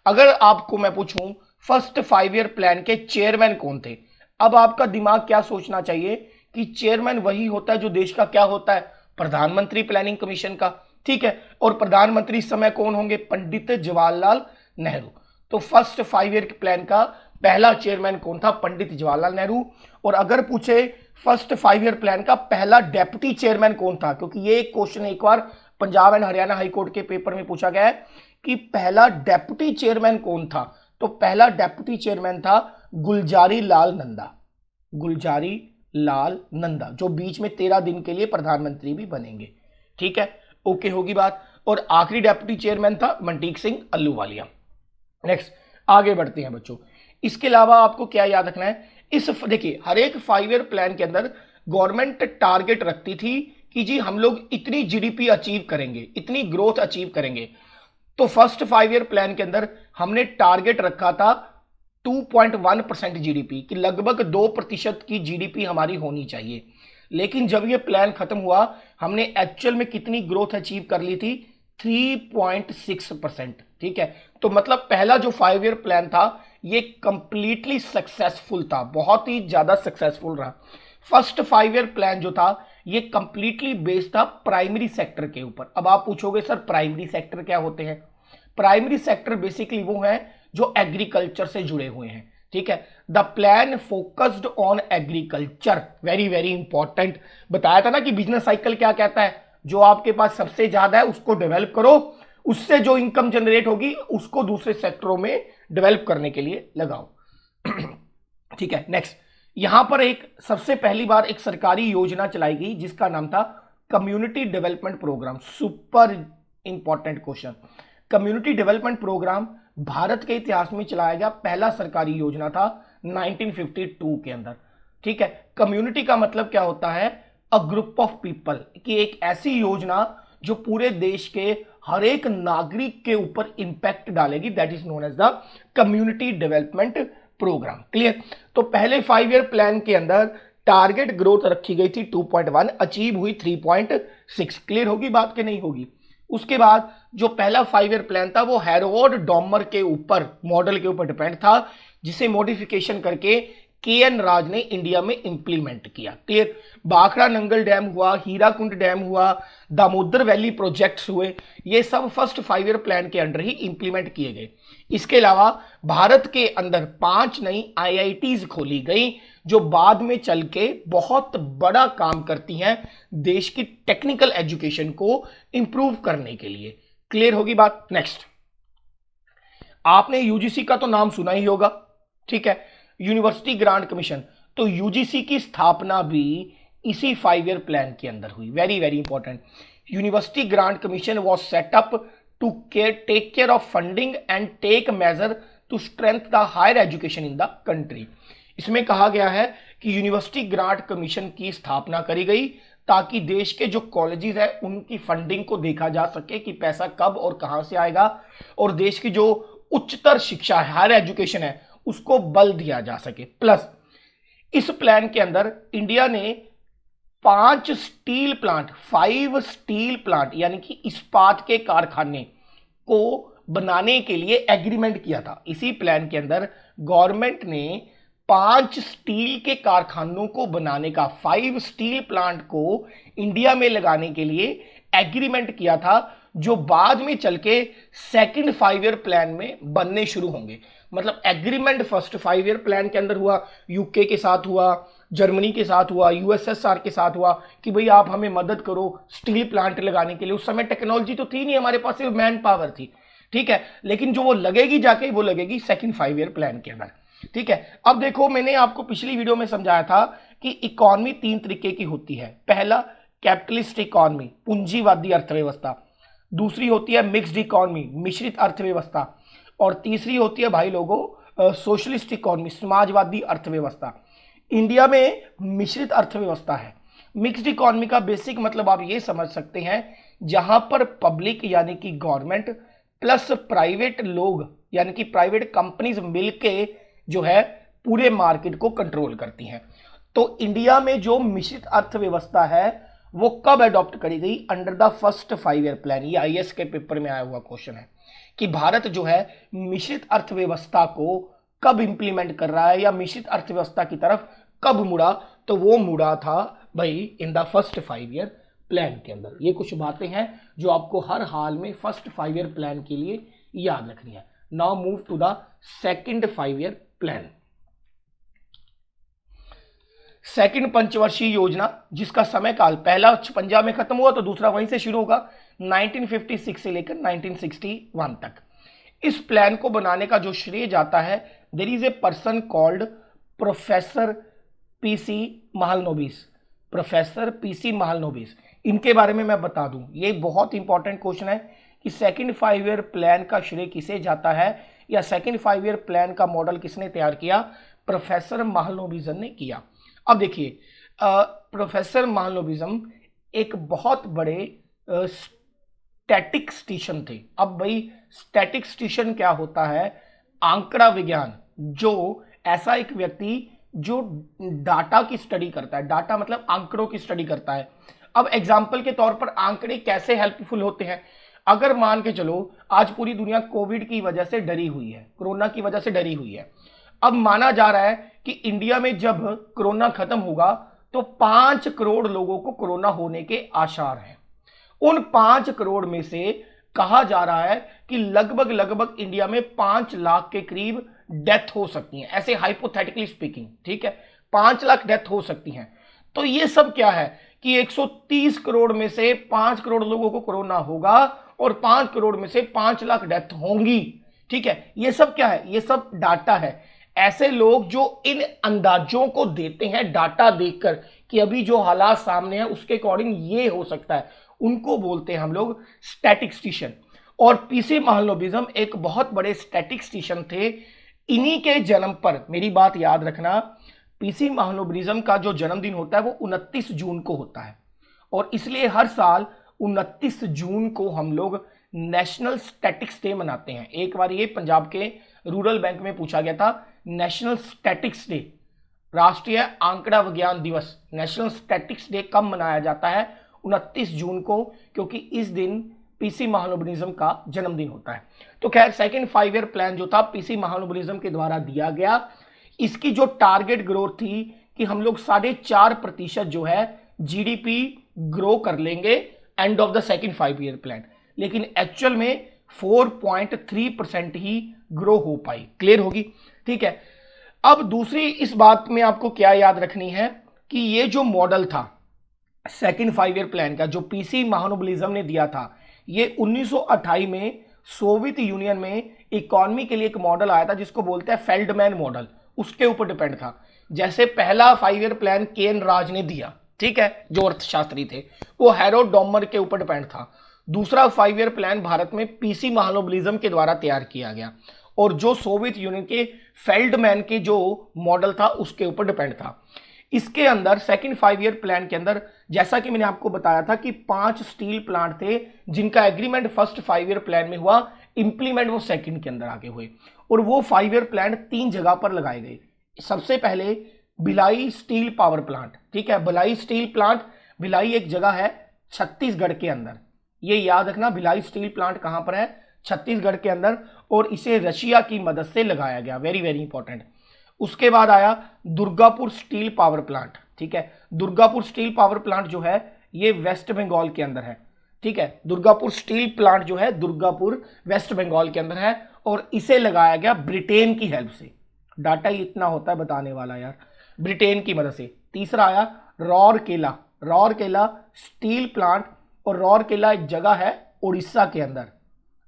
अगर आपको मैं पूछूं फर्स्ट 5 ईयर प्लान के चेयरमैन कौन थे, अब आपका दिमाग क्या सोचना चाहिए कि चेयरमैन वही होता है जो देश का क्या होता है, प्रधानमंत्री प्लानिंग कमीशन का, ठीक है। और प्रधानमंत्री इस समय कौन होंगे, पंडित जवाहरलाल नेहरू। तो फर्स्ट 5 ईयर प्लान का पहला चेयरमैन कौन था, पंडित जवाहरलाल नेहरू। और अगर पूछे फर्स्ट 5 ईयर प्लान का पहला डेप्यूटी चेयरमैन कौन था, क्योंकि ये एक क्वेश्चन एक बार पंजाब एंड हरियाणा हाईकोर्ट के पेपर में पूछा गया है कि पहला डेप्यूटी चेयरमैन कौन था, तो पहला डेप्यूटी चेयरमैन था गुलजारी लाल नंदा, गुलजारी लाल नंदा, जो बीच में 13 दिन के लिए प्रधानमंत्री भी बनेंगे। ठीक है, ओके होगी बात। और आखिरी डेप्यूटी चेयरमैन था मनटीक सिंह अल्लूवालिया। नेक्स्ट आगे बढ़ते हैं बच्चों। इसके अलावा आपको क्या याद रखना है, इस देखिए हर एक 5 ईयर प्लान के अंदर गवर्नमेंट टारगेट रखती थी कि जी हम लोग इतनी जीडीपी अचीव करेंगे, इतनी ग्रोथ अचीव करेंगे। तो फर्स्ट 5 ईयर प्लान के अंदर हमने टारगेट रखा था 2.1% जीडीपी की, लगभग 2% की जीडीपी हमारी होनी चाहिए। लेकिन जब ये प्लान खत्म हुआ हमने एक्चुअल में कितनी ग्रोथ अचीव कर ली थी, 3.6%। ठीक है, तो मतलब पहला जो 5 ईयर प्लान था ये कंप्लीटली सक्सेसफुल था, बहुत ही ज्यादा सक्सेसफुल रहा। फर्स्ट 5 ईयर प्लान जो था ये कंप्लीटली बेस्ड था प्राइमरी सेक्टर के ऊपर। अब आप पूछोगे सर प्राइमरी सेक्टर क्या होते हैं? प्राइमरी सेक्टर बेसिकली वो है जो एग्रीकल्चर से जुड़े हुए हैं। ठीक है, the plan focused on agriculture, very very important. बताया था ना कि बिजनेस साइकिल क्या कहता है, जो आपके पास सबसे ज्यादा है उसको डेवलप करो, उससे जो इनकम जनरेट होगी उसको दूसरे सेक्टरों में डेवलप करने के लिए लगाओ। ठीक है, नेक्स्ट यहां पर एक सबसे पहली बार एक सरकारी योजना चलाई गई जिसका नाम था community development program. Super important question. Community development program Bharat के इतिहास में चलाया गया पहला सरकारी योजना था 1952 के अंदर। ठीक है, कम्युनिटी का मतलब क्या होता है, अ ग्रुप ऑफ पीपल, कि एक ऐसी योजना जो पूरे देश के हर एक नागरिक के ऊपर इंपैक्ट डालेगी, that is known as the community development program. Clear? तो पहले 5 ईयर प्लान के अंदर टारगेट ग्रोथ रखी गई थी 2.1, अचीव हुई 3.6। क्लियर होगी बात कि नहीं होगी? उसके बाद जो पहला 5 ईयर प्लान था वो हैरोल्ड डॉमर के ऊपर मॉडल के ऊपर डिपेंड था, जिसे मॉडिफिकेशन करके केएन राज ने इंडिया में इंप्लीमेंट किया। क्लियर? भाखड़ा नंगल डैम हुआ, हीराकुंड डैम हुआ, दामोदर वैली प्रोजेक्ट्स हुए, ये सब फर्स्ट 5 ईयर प्लान के अंडर ही इंप्लीमेंट किए गए। इसके अलावा भारत के अंदर 5 नई आईआईटीज खोली गई जो बाद में चल के बहुत बड़ा काम करती हैं देश की टेक्निकल एजुकेशन को इंप्रूव करने के लिए। क्लियर होगी बात? नेक्स्ट, आपने यूजीसी का तो नाम सुना ही होगा। ठीक है, यूनिवर्सिटी ग्रांट कमीशन। तो यूजीसी की स्थापना भी इसी 5 ईयर प्लान के अंदर हुई। Very very important. University grant commission was set up to take care of funding and take measure to strength the higher education in the country. इसमें कहा गया है कि यूनिवर्सिटी ग्रांट कमीशन की स्थापना करी गई ताकि देश के जो कॉलेजेस है उनकी फंडिंग को देखा जा सके कि पैसा कब और कहां से आएगा, और देश की जो उच्चतर शिक्षा है, हायर एजुकेशन है, उसको बल दिया जा सके। प्लस इस प्लान के अंदर इंडिया ने 5 स्टील प्लांट यानी कि इस्पात के कारखाने को बनाने के लिए एग्रीमेंट किया था। इसी प्लान के अंदर गवर्नमेंट ने 5 स्टील के कारखानों को बनाने का, 5 स्टील प्लांट को इंडिया में लगाने के लिए एग्रीमेंट किया था, जो बाद में चल के सेकेंड 5 ईयर प्लान में बनने शुरू होंगे। मतलब एग्रीमेंट फर्स्ट 5 ईयर प्लान के अंदर हुआ, यूके के साथ हुआ, जर्मनी के साथ हुआ, यूएसएसआर के साथ हुआ कि भाई आप हमें मदद करो स्टील प्लांट लगाने के लिए। उस समय टेक्नोलॉजी तो थी नहीं हमारे पास, सिर्फ मैन पावर थी। ठीक है, लेकिन जो वो लगेगी जाके वो लगेगी सेकेंड 5 ईयर प्लान के अंदर। ठीक है, अब देखो मैंने आपको पिछली वीडियो में समझाया था कि इकोनॉमी 3 तरीके की होती है। पहला कैपिटलिस्ट इकोनॉमी, पूंजीवादी अर्थव्यवस्था। दूसरी होती है मिक्स्ड इकोनॉमी, मिश्रित अर्थव्यवस्था। और तीसरी होती है भाई लोगों सोशलिस्ट इकोनॉमी, समाजवादी अर्थव्यवस्था। इंडिया में मिश्रित अर्थव्यवस्था है। मिक्स्ड इकोनॉमी का बेसिक मतलब आप ये समझ सकते हैं जहां पर पब्लिक यानी कि गवर्नमेंट प्लस प्राइवेट लोग यानी कि प्राइवेट कंपनीज मिलके जो है पूरे मार्केट को कंट्रोल करती हैं। तो इंडिया में जो मिश्रित अर्थव्यवस्था है वो कब अडॉप्ट करी गई? Under the first 5 year plan. ये आईएएस के पेपर में आया हुआ क्वेश्चन है कि भारत जो है मिश्रित अर्थव्यवस्था को कब इंप्लीमेंट कर रहा है या मिश्रित अर्थव्यवस्था की तरफ कब मुड़ा? तो वो मुड़ा था भाई in the first 5 year plan के अंदर। ये कुछ बातें हैं जो आपको हर हाल में फर्स्ट 5 ईयर प्लान के लिए याद रखनी है। Now move to the second 5 year plan. Second पंचवर्षीय योजना जिसका समय काल पहला पंजाब में खत्म हुआ तो दूसरा वहीं से शुरू होगा 1956 से लेकर 1961 तक। इस प्लान को बनाने का जो श्रेय जाता है, there is a person called professor PC Mahalanobis, professor PC Mahalanobis, इनके बारे में मैं बता दूं, ये बहुत इंपॉर्टेंट क्वेश्चन है कि सेकंड 5 ईयर प्लान का श्रेय किसे जाता है, या सेकंड 5 ईयर प्लान का मॉडल किसने तैयार किया, प्रोफेसर महालनोबिस ने किया। अब देखिए प्रोफेसर महालनोबिस एक बहुत बड़े स्टैटिक स्टेशन थे। अब भाई स्टैटिक स्टेशन क्या होता है, आंकड़ा विज्ञान, जो ऐसा एक व्यक्ति जो डाटा की स्टडी करता है, डाटा मतलब आंकड़ों की स्टडी करता है। अब एग्जाम्पल के तौर पर आंकड़े कैसे हेल्पफुल होते हैं, अगर मान के चलो आज पूरी दुनिया कोविड की वजह से डरी हुई है, कोरोना की वजह से डरी हुई है, अब माना जा रहा है कि इंडिया में जब कोरोना खत्म होगा तो 5 करोड़ लोगों को कोरोना होने के आसार हैं। उन 5 करोड़ में से कहा जा रहा है कि लगभग इंडिया में 5 लाख के करीब डेथ हो सकती हैं, ऐसे हाइपोथेटिकली स्पीकिंग, ठीक है, 5 लाख डेथ हो सकती हैं। तो ये सब क्या है कि 130 करोड़ में से 5 करोड़ लोगों को कोरोना होगा और 5 करोड़ में से 5 लाख डेथ होंगी, ठीक है। ये सब क्या है, ये सब डाटा है। ऐसे लोग जो इन अंदाजों को देते हैं डाटा देखकर कि अभी जो हालात सामने है उसके अकॉर्डिंग ये हो सकता है, उनको बोलते हैं हम लोग स्टैटिस्टिशियन। और पीसी महालनोबिस एक बहुत बड़े स्टैटिस्टिशियन थे। इन्हीं के जन्म पर, मेरी बात याद रखना, पीसी महालनोबिस का जो जन्मदिन होता है वो 29 जून को होता है, और इसलिए हर साल 29 जून को हम लोग नेशनल स्टैटिक्स डे मनाते हैं। एक बार ये पंजाब के रूरल बैंक में पूछा गया था, नेशनल स्टैटिक्स डे, राष्ट्रीय आंकड़ा विज्ञान दिवस, नेशनल स्टैटिक्स डे कब मनाया जाता है, 29 जून को, क्योंकि इस दिन पीसी महालनोबिस का जन्मदिन होता है। तो खैर सेकंड 5 ईयर प्लान जो था पीसी महालनोबिस के द्वारा दिया गया, इसकी जो टारगेट ग्रोथ थी कि हम लोग 4.5% जो है जीडीपी ग्रो कर लेंगे end of the second 5 year plan, लेकिन एक्चुअल में 4.3% ही ग्रो हो पाई। क्लियर होगी, ठीक है। अब दूसरी इस बात में आपको क्या याद रखनी है कि ये जो मॉडल था सेकंड 5 ईयर प्लान का जो पीसी महालनोबिस ने दिया था, ये 1928 में सोवियत यूनियन में इकोनॉमी के लिए एक मॉडल आया था जिसको बोलते हैं फेल्डमैन मॉडल, उसके ऊपर डिपेंड था। जैसे पहला 5 ईयर प्लान केन राज ने दिया, ठीक है, जो अर्थशास्त्री थे, वो हैरोल्ड डॉमर के ऊपर डिपेंड था। दूसरा 5 ईयर प्लान भारत में पीसी महालनोबिस के द्वारा तैयार किया गया, और जो सोवियत यूनियन के फेल्डमैन के जो मॉडल था उसके ऊपर डिपेंड था। इसके अंदर सेकंड 5 ईयर प्लान के अंदर जैसा कि मैंने आपको बताया था कि 5 स्टील प्लांट थे जिनका एग्रीमेंट फर्स्ट 5 ईयर प्लान में हुआ, इंप्लीमेंट वो सेकंड के अंदर आगे हुए, और वो 5 ईयर प्लान 3 जगह पर लगाए गए। सबसे पहले भिलाई स्टील पावर प्लांट, ठीक है, भिलाई स्टील प्लांट, भिलाई एक जगह है छत्तीसगढ़ के अंदर, ये याद रखना, भिलाई स्टील प्लांट कहां पर है, छत्तीसगढ़ के अंदर, और इसे रशिया की मदद से लगाया गया, वेरी वेरी इंपॉर्टेंट। उसके बाद आया दुर्गापुर स्टील पावर प्लांट, ठीक है, दुर्गापुर स्टील पावर प्लांट जो है ये वेस्ट बंगाल के अंदर है, ठीक है, दुर्गापुर स्टील प्लांट जो है दुर्गापुर वेस्ट बंगाल के अंदर है, और इसे लगाया गया ब्रिटेन की हेल्प से। डाटा ही इतना होता है बताने वाला यार, ब्रिटेन की मदद से। तीसरा आया रौरकेला, रौरकेला स्टील प्लांट, और रौरकेला एक जगह है उड़ीसा के अंदर,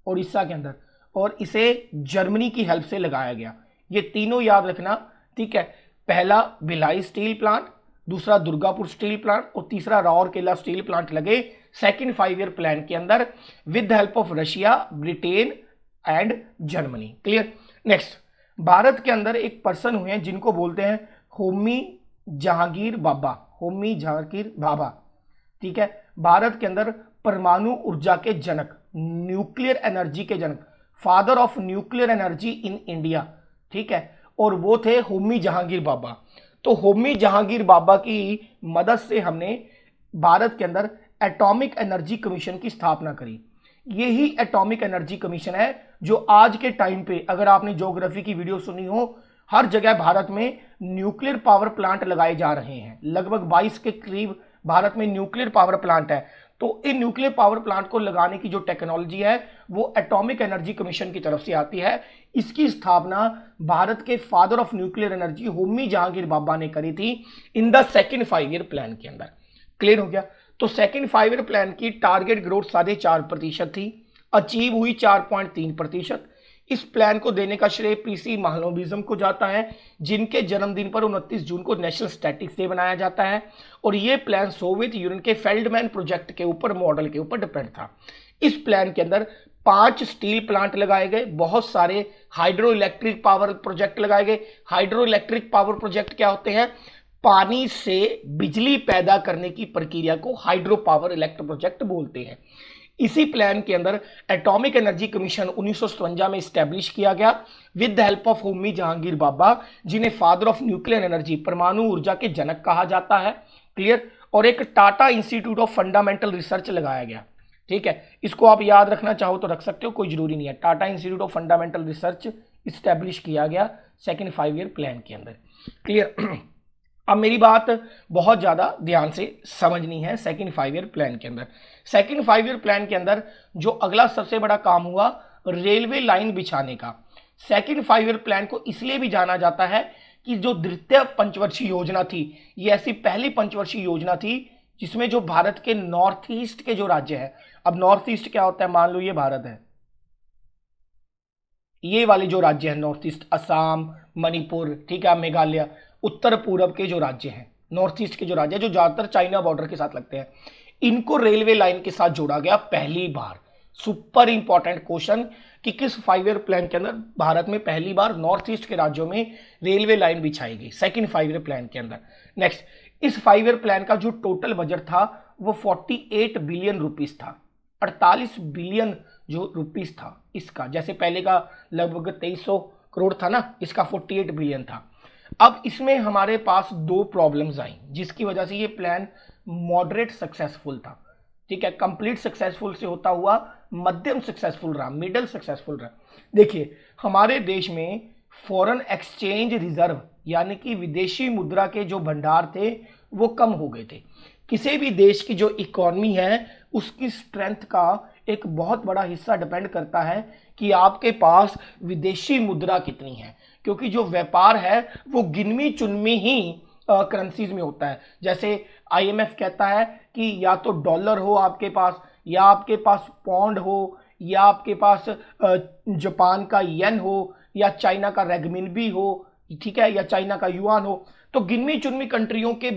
उड़ीसा के अंदर, और इसे जर्मनी की हेल्प से लगाया गया। ये तीनों याद रखना, ठीक है, पहला भिलाई स्टील प्लांट, दूसरा दुर्गापुर स्टील प्लांट, और तीसरा रौरकेला स्टील प्लांट लगे सेकंड 5 ईयर प्लान के अंदर with the help of Russia, Britain and Germany. Clear. Next, Bharat के अंदर एक पर्सन हुए हैं जिनको बोलते हैं होमी जहांगीर बाबा, होमी जहांगीर बाबा, ठीक है, भारत के अंदर परमाणु ऊर्जा के जनक, न्यूक्लियर एनर्जी के जनक, father of nuclear energy in India, ठीक है, और वो थे होमी जहांगीर बाबा। तो होमी जहांगीर बाबा की मदद से हमने भारत के अंदर एटॉमिक एनर्जी कमीशन की स्थापना करी। यही एटॉमिक एनर्जी कमीशन है जो आज के टाइम पे, अगर आपने ज्योग्राफी की वीडियो सुनी हो, हर जगह भारत में न्यूक्लियर पावर प्लांट लगाए जा रहे हैं, लगभग 22 के करीब भारत में न्यूक्लियर पावर प्लांट है। तो इन न्यूक्लियर पावर प्लांट को लगाने की जो टेक्नोलॉजी है वो एटॉमिक एनर्जी कमीशन की तरफ से आती है। इसकी स्थापना भारत के father of nuclear energy Homi Jehangir Bhabha ने करी थी in the second 5 year plan के अंदर। क्लियर हो गया। तो सेकंड 5 ईयर प्लान की टारगेट ग्रोथ 4.5% थी, अचीव हुई 4.3%। इस प्लान को देने का श्रेय पीसी महालनोबिज्म को जाता है, जिनके जन्मदिन पर 29 जून को नेशनल स्टैटिक्स डे बनाया जाता है। और ये प्लान सोवियत यूनियन के फेल्डमैन प्रोजेक्ट के ऊपर, मॉडल के ऊपर डिपेंड था। इस प्लान के अंदर 5 स्टील प्लांट लगाए गए, बहुत सारे हाइड्रो इलेक्ट्रिक पावर प्रोजेक्ट लगाए गए। हाइड्रो इलेक्ट्रिक पावर प्रोजेक्ट क्या होते हैं? पानी से बिजली पैदा करने की प्रक्रिया को हाइड्रो पावर इलेक्ट्रिक प्रोजेक्ट बोलते हैं। इसी प्लान के अंदर एटॉमिक एनर्जी कमीशन 1957 में स्टैब्लिश किया गया with the help of Homi Jehangir Bhabha, जिन्हें फादर ऑफ न्यूक्लियर एनर्जी, परमाणु ऊर्जा के जनक कहा जाता है। क्लियर। और एक Tata institute of fundamental research लगाया गया। ठीक है, इसको आप याद रखना चाहो तो रख सकते हो, कोई जरूरी नहीं है। Tata institute of fundamental research establish किया गया सेकंड 5 ईयर प्लान के अंदर। क्लियर। अब मेरी बात बहुत ज़्यादा ध्यान से समझनी है। सेकंड 5 ईयर प्लान के अंदर, सेकंड 5 ईयर प्लान के अंदर जो अगला सबसे बड़ा काम हुआ, रेलवे लाइन बिछाने का। सेकंड 5 ईयर प्लान को इसलिए भी जाना जाता है कि जो द्वितीय पंचवर्षीय योजना थी, ये ऐसी पहली पंचवर्षीय योजना थी जिसमें जो भारत के नॉर्थ ईस्ट के जो राज्य है, अब नॉर्थ ईस्ट क्या होता है, मान लो ये भारत है, ये वाले जो राज्य है नॉर्थ ईस्ट, असम, मणिपुर, ठीक है, मेघालय, उत्तर पूर्व के जो राज्य हैं, नॉर्थ ईस्ट के जो राज्य जो ज्यादातर चाइना बॉर्डर के साथ लगते हैं, इनको रेलवे लाइन के साथ जोड़ा गया पहली बार। सुपर इंपॉर्टेंट क्वेश्चन कि किस 5 ईयर प्लान के अंदर भारत में पहली बार नॉर्थ ईस्ट के राज्यों में रेलवे लाइन बिछाई गई, सेकंड 5 ईयर प्लान के अंदर। नेक्स्ट, इस 5 ईयर प्लान का जो टोटल बजट था वो 48 बिलियन रुपीस था, 48 बिलियन जो रुपीस था इसका, जैसे पहले का लगभग 2300 करोड़ था ना, इसका 48 बिलियन था। अब इसमें हमारे पास 2 प्रॉब्लम्स आई जिसकी वजह से ये प्लान मॉडरेट सक्सेसफुल था। ठीक है, कंप्लीट सक्सेसफुल से होता हुआ मध्यम सक्सेसफुल रहा, मिडल सक्सेसफुल रहा। देखिए, हमारे देश में फॉरेन एक्सचेंज रिजर्व यानी कि विदेशी मुद्रा के जो भंडार थे वो कम हो गए थे। किसी भी देश की जो इकोनॉमी है उसकी स्ट्रेंथ का एक बहुत बड़ा हिस्सा डिपेंड करता है कि आपके पास विदेशी मुद्रा कितनी है, क्योंकि जो व्यापार है वो गिनवी चुनवी ही करेंसीज में होता है। जैसे IMF कहता है कि या तो डॉलर हो आपके पास, या आपके पास पौंड हो, या आपके पास जापान का येन हो, या चाइना का रेगमिनबी हो, ठीक है, या चाइना का युआन हो। तो गिनवी चुनवी कंट्रियों के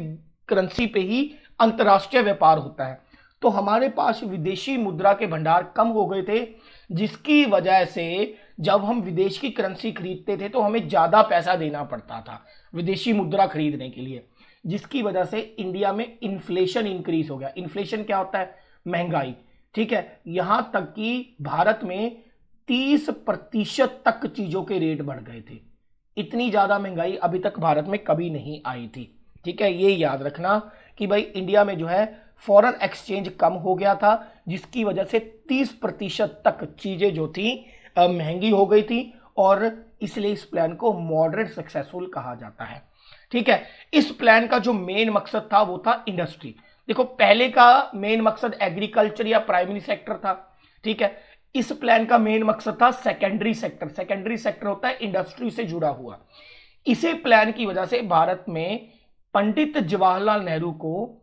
करेंसी पे ही अंतर्राष्ट्रीय व्यापार होता है। तो हमारे पास विदेशी मुद्रा के भंडार कम हो गए थे, जिसकी वजह से जब हम विदेश की करेंसी खरीदते थे तो हमें ज़्यादा पैसा देना पड़ता था विदेशी मुद्रा खरीदने के लिए, जिसकी वजह से इंडिया में इन्फ्लेशन इंक्रीज हो गया। इन्फ्लेशन क्या होता है? महंगाई। ठीक है, यहाँ तक कि भारत में 30% तक चीज़ों के रेट बढ़ गए थे। इतनी ज़्यादा महंगाई अभी तक भारत में कभी नहीं आई थी। ठीक है, ये याद रखना कि भाई इंडिया में जो है फॉरेन एक्सचेंज कम हो गया था, जिसकी वजह से 30% तक चीज़ें जो थी महंगी हो गई थी, और इसलिए इस प्लान को मॉडरेट सक्सेसफुल कहा जाता है। ठीक है, इस प्लान का जो मेन मकसद था वो था इंडस्ट्री। देखो, पहले का मेन मकसद एग्रीकल्चर या प्राइमरी सेक्टर था। ठीक है, इस प्लान का मेन मकसद था सेकेंडरी सेक्टर। सेकेंडरी सेक्टर होता है इंडस्ट्री से जुड़ा हुआ। इसी प्लान की वजह से भारत में पंडित जवाहरलाल नेहरू को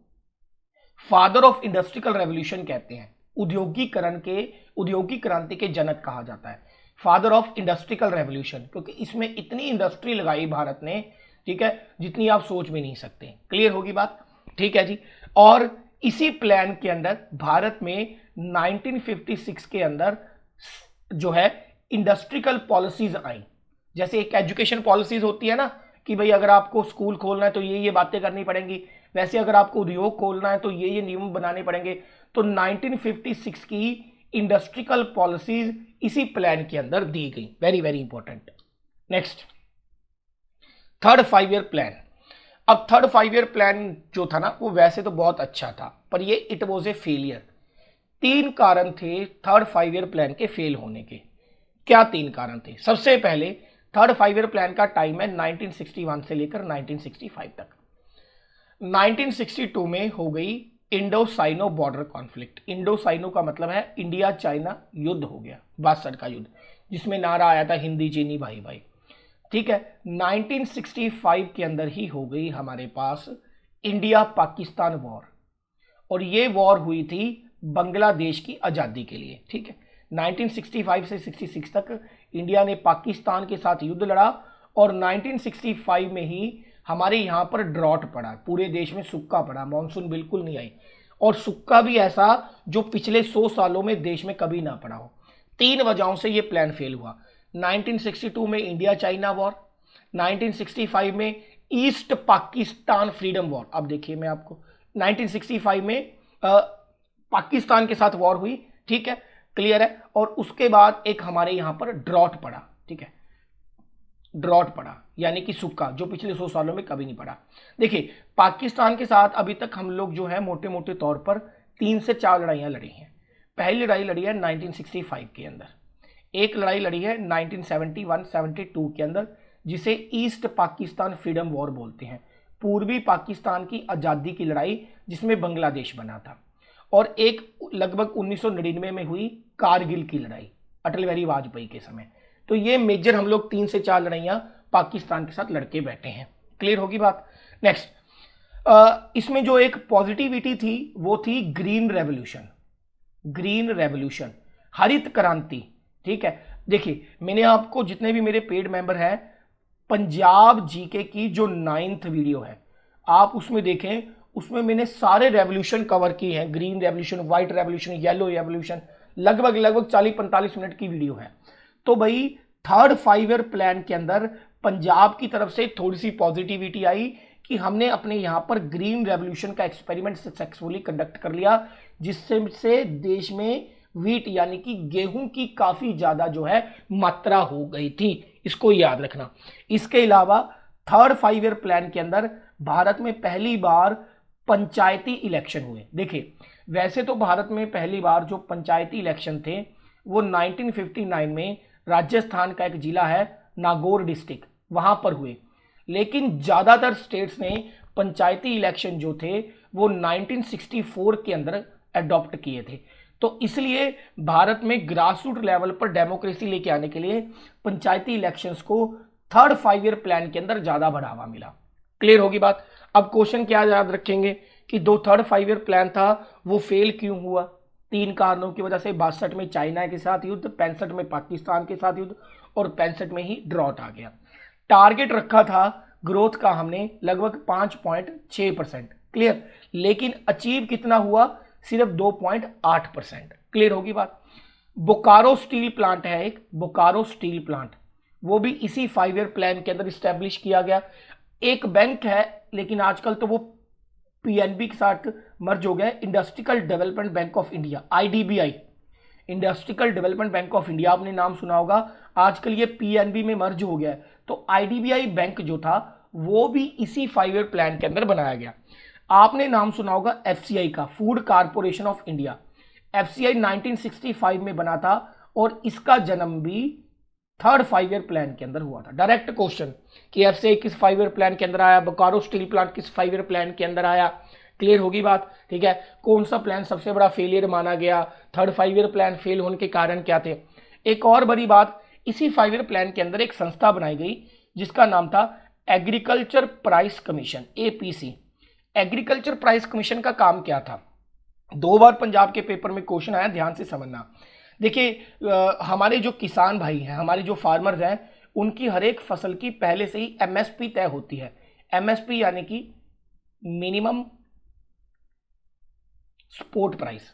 फादर ऑफ इंडस्ट्रियल रेवोल्यूशन कहते हैं। औद्योगिक क्रांति के जनक कहा जाता है, फादर ऑफ इंडस्ट्रियल रेवोल्यूशन, क्योंकि इसमें इतनी इंडस्ट्री लगाई भारत ने, ठीक है, जितनी आप सोच भी नहीं सकते। क्लियर होगी बात? ठीक है जी। और इसी प्लान के अंदर भारत में 1956 के अंदर जो है इंडस्ट्रियल पॉलिसीज आई। जैसे एक एजुकेशन पॉलिसीज होती है ना कि भाई अगर आपको स्कूल खोलना है तो ये बातें करनी पड़ेंगी, वैसे अगर आपको उद्योग खोलना है तो ये नियम बनाने पड़ेंगे। तो 1956 की इंडस्ट्रियल पॉलिसीज इसी प्लान के अंदर दी गई। Very very important. Next, third 5 year plan. अब थर्ड 5 ईयर प्लान जो था ना वो वैसे तो बहुत अच्छा था, पर ये इट वॉज ए फेलियर। 3 कारण थे थर्ड 5 ईयर प्लान के फेल होने के। क्या 3 कारण थे? सबसे पहले, थर्ड 5 ईयर प्लान का टाइम है 1961 से लेकर 1965 तक। 1962 में हो गई Indo Sino border conflict. Indo Sino का मतलब है इंडिया चाइना युद्ध हो गया, 62 का युद्ध, जिसमें नारा आया था हिंदी चीनी भाई भाई। ठीक है, 1965 के अंदर ही हो गई हमारे पास इंडिया पाकिस्तान वॉर, और ये वॉर हुई थी बांग्लादेश की आज़ादी के लिए। ठीक है, 1965 से 66 तक इंडिया ने पाकिस्तान के साथ युद्ध लड़ा और 1965 में ही हमारे यहाँ पर ड्रॉट पड़ा, पूरे देश में सूखा पड़ा, मानसून बिल्कुल नहीं आई, और सूखा भी ऐसा जो पिछले 100 सालों में देश में कभी ना पड़ा हो। 3 वजहों से ये प्लान फेल हुआ। 1962 में इंडिया चाइना वॉर, 1965 में ईस्ट पाकिस्तान फ्रीडम वॉर। अब देखिए मैं आपको 1965 में पाकिस्तान के साथ वॉर हुई, ठीक है, क्लियर है, और उसके बाद एक हमारे यहां पर ड्रॉट पड़ा, ठीक है, ड्रॉट पड़ा यानी कि सूखा, जो पिछले 100 सालों में कभी नहीं पड़ा। देखिए पाकिस्तान के साथ अभी तक हम लोग जो है मोटे मोटे तौर पर 3 से 4 लड़ाइयां लड़ी हैं। पहली लड़ाई लड़ी है 1965 के अंदर, एक लड़ाई लड़ी है 1971-72 के अंदर, जिसे ईस्ट पाकिस्तान फ्रीडम वॉर बोलते हैं, पूर्वी पाकिस्तान की आज़ादी की लड़ाई, जिसमें बांग्लादेश बना था, और एक लगभग 1999 में हुई कारगिल की लड़ाई अटल बिहारी वाजपेयी के समय। तो ये मेजर हम लोग 3 से 4 लड़ाइयां पाकिस्तान के साथ लड़के बैठे हैं। क्लियर होगी बात। नेक्स्ट, इसमें जो एक पॉजिटिविटी थी वो थी ग्रीन रेवोल्यूशन, ग्रीन रेवोल्यूशन, हरित क्रांति, ठीक है। देखिए मैंने आपको, जितने भी मेरे पेड मेंबर हैं, पंजाब जीके की जो 9th वीडियो है आप उसमें देखें, उसमें मैंने सारे रेवोल्यूशन कवर किए हैं, green revolution, white revolution, yellow revolution, लगभग 40-45 मिनट की वीडियो है। तो भाई 3rd 5 ईयर प्लान के अंदर पंजाब की तरफ से थोड़ी सी पॉजिटिविटी आई कि हमने अपने यहां पर ग्रीन रेवोल्यूशन का एक्सपेरिमेंट सक्सेसफुली कंडक्ट कर लिया, जिससे देश में व्हीट यानी कि गेहूं की काफी ज्यादा जो है मात्रा हो गई थी, इसको याद रखना। इसके अलावा 3rd 5 ईयर प्लान के अंदर भारत में पहली बार पंचायती इलेक्शन हुए। देखिए वैसे तो भारत में पहली बार जो पंचायती इलेक्शन थे वो 1959 में राजस्थान का एक जिला है नागौर डिस्ट्रिक्ट, वहां पर हुए, लेकिन ज्यादातर स्टेट्स ने पंचायती इलेक्शन जो थे वो 1964 के अंदर अडॉप्ट किए थे। तो इसलिए भारत में ग्रासरूट लेवल पर डेमोक्रेसी लेके आने के लिए पंचायती इलेक्शंस को 3rd 5 ईयर प्लान के अंदर ज्यादा बढ़ावा मिला। क्लियर होगी बात। अब क्वेश्चन क्या याद रखेंगे कि 3rd 5 ईयर प्लान था वो फेल क्यों हुआ? 3 कारणों की वजह से। 62 में चाइना के साथ युद्ध, 65 में पाकिस्तान के साथ युद्ध, और 65 में ही ड्रॉट आ गया। टारगेट रखा था ग्रोथ का हमने लगभग 5.6%, क्लियर, लेकिन अचीव कितना हुआ? सिर्फ 2.8%। क्लियर होगी बात। बोकारो स्टील प्लांट है एक, बोकारो स्टील प्लांट, वो भी इसी 5 ईयर प्लान के अंदर इस्टेब्लिश किया गया। एक बैंक है, लेकिन आजकल तो वो पीएनबी के साथ मर्ज हो गया, industrial development bank of India, IDBI, industrial development bank of India, आपने नाम सुना होगा। आजकल ये पीएनबी में मर्ज हो गया है। तो आईडीबीआई बैंक जो था वो भी इसी 5 ईयर प्लान के अंदर बनाया गया। आपने नाम सुना होगा एफसीआई का, food corporation of India. FCI 1965 में बना था और इसका जन्म भी 3rd 5 ईयर प्लान के अंदर हुआ था। डायरेक्ट क्वेश्चन कि एफसीआई किस 5 ईयर प्लान के अंदर आया, बोकारो स्टील प्लांट किस 5 ईयर प्लान के अंदर आया। क्लियर होगी बात, ठीक है। कौन सा प्लान सबसे बड़ा फेलियर माना गया, 3rd 5 ईयर प्लान फेल होने के कारण क्या थे। एक और बड़ी बात, इसी 5 ईयर प्लान के अंदर एक संस्था बनाई गई जिसका नाम था agriculture price commission, APC. Agriculture price commission का काम क्या था? 2 बार पंजाब के पेपर में क्वेश्चन आया, ध्यान से समझना। देखिए हमारे जो किसान भाई हैं, हमारे जो फार्मर्स हैं, उनकी हर एक फसल की पहले से ही एमएसपी तय होती है। एमएसपी यानी कि मिनिमम सपोर्ट प्राइस,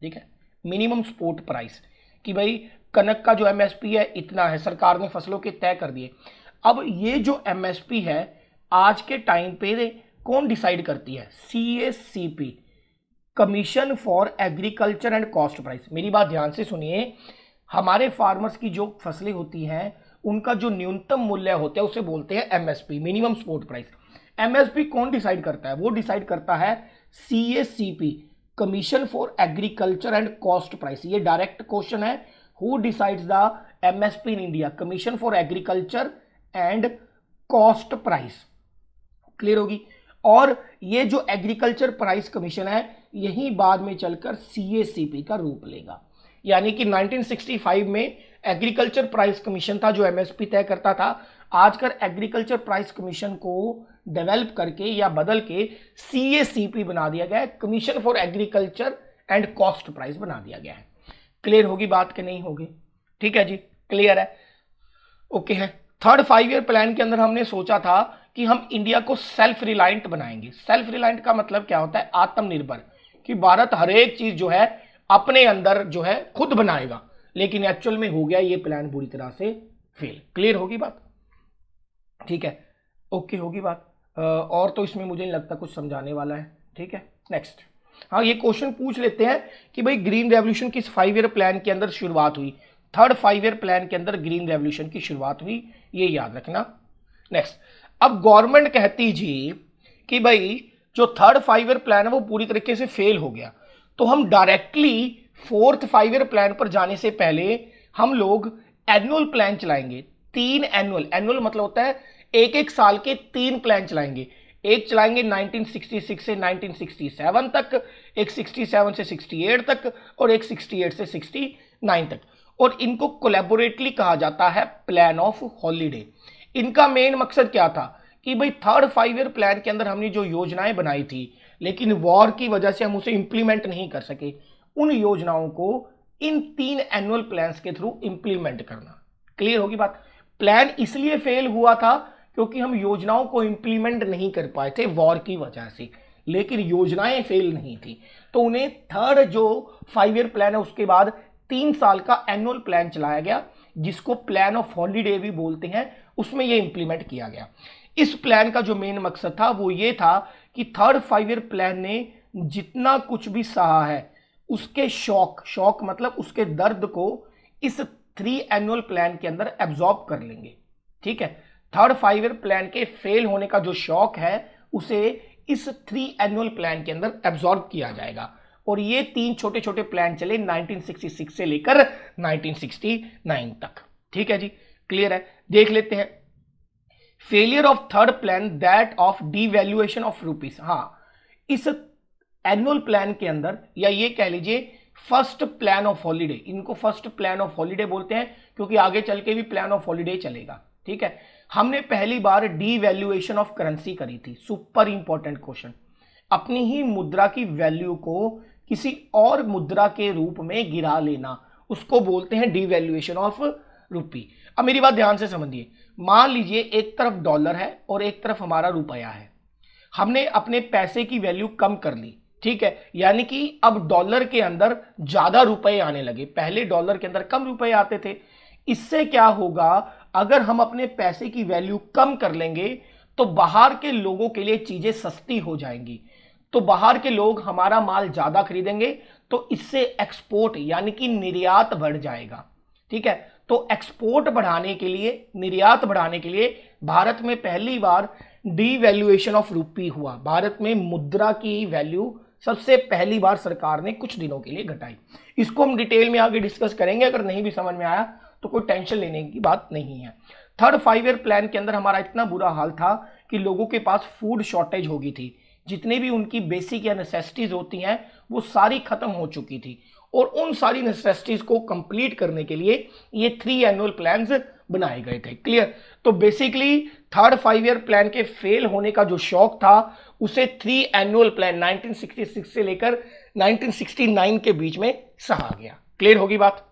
ठीक है, मिनिमम सपोर्ट प्राइस, कि भाई कनक का जो एमएसपी है इतना है, सरकार ने फसलों के तय कर दिए। अब ये जो एमएसपी है आज के टाइम पे कौन डिसाइड करती है? CSCP, commission for agriculture and cost price. मेरी बात ध्यान से सुनिए, हमारे फार्मर्स की जो फसलें होती हैं उनका जो न्यूनतम मूल्य होता है उसे बोलते हैं MSP, minimum support price. MSP कौन डिसाइड करता है? वो डिसाइड करता है CSCP, commission for agriculture and cost price. ये डायरेक्ट क्वेश्चन है, who decides the MSP in India? Commission for agriculture and cost price. Clear होगी। और ये जो एग्रीकल्चर प्राइस कमीशन है यही बाद में चलकर सीएससीपी का रूप लेगा। यानी कि 1965 में एग्रीकल्चर प्राइस कमीशन था जो एमएसपी तय करता था। आजकल एग्रीकल्चर प्राइस कमीशन को डेवलप करके या बदल के सीएससीपी बना दिया गया है, commission for agriculture and cost price बना दिया गया है। क्लियर होगी बात कि नहीं होगी? ठीक है जी, क्लियर है। ओके है। थर्ड 5 ईयर प्लान के अंदर हमने सोचा था कि हम इंडिया को सेल्फ रिलायंट बनाएंगे। सेल्फ रिलायंट का मतलब क्या होता है? आत्मनिर्भर, कि भारत हर एक चीज जो है अपने अंदर जो है खुद बनाएगा। लेकिन एक्चुअल में हो गया ये प्लान पूरी तरह से फेल। क्लियर होगी बात? ठीक है, ओके होगी बात। और तो इसमें मुझे नहीं लगता कुछ समझाने वाला है। ठीक है, नेक्स्ट। हाँ, ये क्वेश्चन पूछ लेते हैं कि भाई ग्रीन रेवोल्यूशन किस 5 ईयर प्लान के अंदर शुरुआत हुई? थर्ड 5 ईयर प्लान के अंदर ग्रीन रेवोल्यूशन की शुरुआत हुई, ये याद रखना। नेक्स्ट, अब गवर्नमेंट कहती जी कि भाई जो थर्ड 5 ईयर प्लान है वो पूरी तरीके से फेल हो गया, तो हम डायरेक्टली फोर्थ 5 ईयर प्लान पर जाने से पहले हम लोग एनुअल प्लान चलाएंगे। 3 एनुअल मतलब होता है एक एक साल के 3 प्लान चलाएंगे। एक चलाएंगे 1966 से 1967 तक, एक 67 से 68 तक, और एक 68 से 69 तक। और इनको कोलैबोरेटली कहा जाता है प्लान ऑफ हॉलीडे। इनका मेन मकसद क्या था कि भाई थर्ड 5 ईयर प्लान के अंदर हमने जो योजनाएं बनाई थी, लेकिन वॉर की वजह से हम उसे इंप्लीमेंट नहीं कर सके, उन योजनाओं को इन 3 एनुअल प्लान्स के थ्रू इंप्लीमेंट करना। क्लियर होगी बात? प्लान इसलिए फेल हुआ था क्योंकि हम योजनाओं को इंप्लीमेंट नहीं कर पाए थे वॉर की वजह से, लेकिन योजनाएं फेल नहीं थी। तो उन्हें थर्ड जो 5 ईयर प्लान है उसके बाद 3 साल का एनुअल प्लान चलाया गया, जिसको प्लान ऑफ हॉलीडे भी बोलते हैं, उसमें ये इंप्लीमेंट किया गया। इस प्लान का जो मेन मकसद था वो ये था कि थर्ड 5 ईयर प्लान ने जितना कुछ भी सहा है उसके शॉक मतलब उसके दर्द को इस 3 एनुअल प्लान के अंदर एब्जॉर्ब कर लेंगे। ठीक है, थर्ड 5 ईयर प्लान के फेल होने का जो शॉक है उसे इस 3 एनुअल प्लान के अंदर एब्जॉर्ब किया जाएगा। और ये 3 छोटे छोटे प्लान चले 1966 से लेकर 1969 तक। ठीक है जी, क्लियर है? देख लेते हैं। Failure of third plan that of devaluation of rupees. हाँ, इस एनुअल प्लान के अंदर, या ये कह लीजिए फर्स्ट प्लान ऑफ हॉलीडे, इनको फर्स्ट प्लान ऑफ हॉलीडे बोलते हैं क्योंकि आगे चल के भी प्लान ऑफ हॉलीडे चलेगा। ठीक है, हमने पहली बार डिवैल्यूएशन ऑफ करेंसी करी थी। Super important question. अपनी ही मुद्रा की वैल्यू को किसी और मुद्रा के रूप में गिरा लेना, उसको बोलते हैं डिवैल्यूएशन ऑफ रुपी। अब मेरी बात ध्यान से समझिए। मान लीजिए एक तरफ डॉलर है और एक तरफ हमारा रुपया है। हमने अपने पैसे की वैल्यू कम कर ली। ठीक है, यानी कि अब डॉलर के अंदर ज्यादा रुपए आने लगे, पहले डॉलर के अंदर कम रुपए आते थे। इससे क्या होगा, अगर हम अपने पैसे की वैल्यू कम कर लेंगे तो बाहर के लोगों के लिए चीजें सस्ती हो जाएंगी, तो बाहर के लोग हमारा माल ज्यादा खरीदेंगे, तो इससे एक्सपोर्ट यानी कि निर्यात बढ़ जाएगा। ठीक है, तो एक्सपोर्ट बढ़ाने के लिए, निर्यात बढ़ाने के लिए भारत में पहली बार डिवैल्यूएशन ऑफ रुपी हुआ। भारत में मुद्रा की वैल्यू सबसे पहली बार सरकार ने कुछ दिनों के लिए घटाई। इसको हम डिटेल में आगे डिस्कस करेंगे, अगर नहीं भी समझ में आया तो कोई टेंशन लेने की बात नहीं है। थर्ड 5 ईयर प्लान के अंदर हमारा इतना बुरा हाल था कि लोगों के पास फूड शॉर्टेज हो गई थी। जितने भी उनकी बेसिक या नेसेसिटीज होती हैं वो सारी खत्म हो चुकी थी, और उन सारी नेसेसिटीज को कंप्लीट करने के लिए ये 3 एनुअल प्लान्स बनाए गए थे। क्लियर? तो बेसिकली थर्ड 5 ईयर प्लान के फेल होने का जो शौक था उसे 3 एनुअल प्लान 1966 से लेकर 1969 के बीच में सहा गया। क्लियर होगी बात?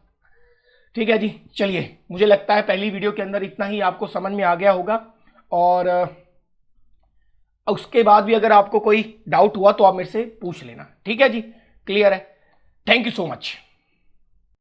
ठीक है जी, चलिए, मुझे लगता है पहली वीडियो के अंदर इतना ही आपको समझ में आ गया होगा, और उसके बाद भी अगर आपको कोई डाउट हुआ तो आप मेरे से पूछ लेना। ठीक है जी, क्लियर है? Thank you so much.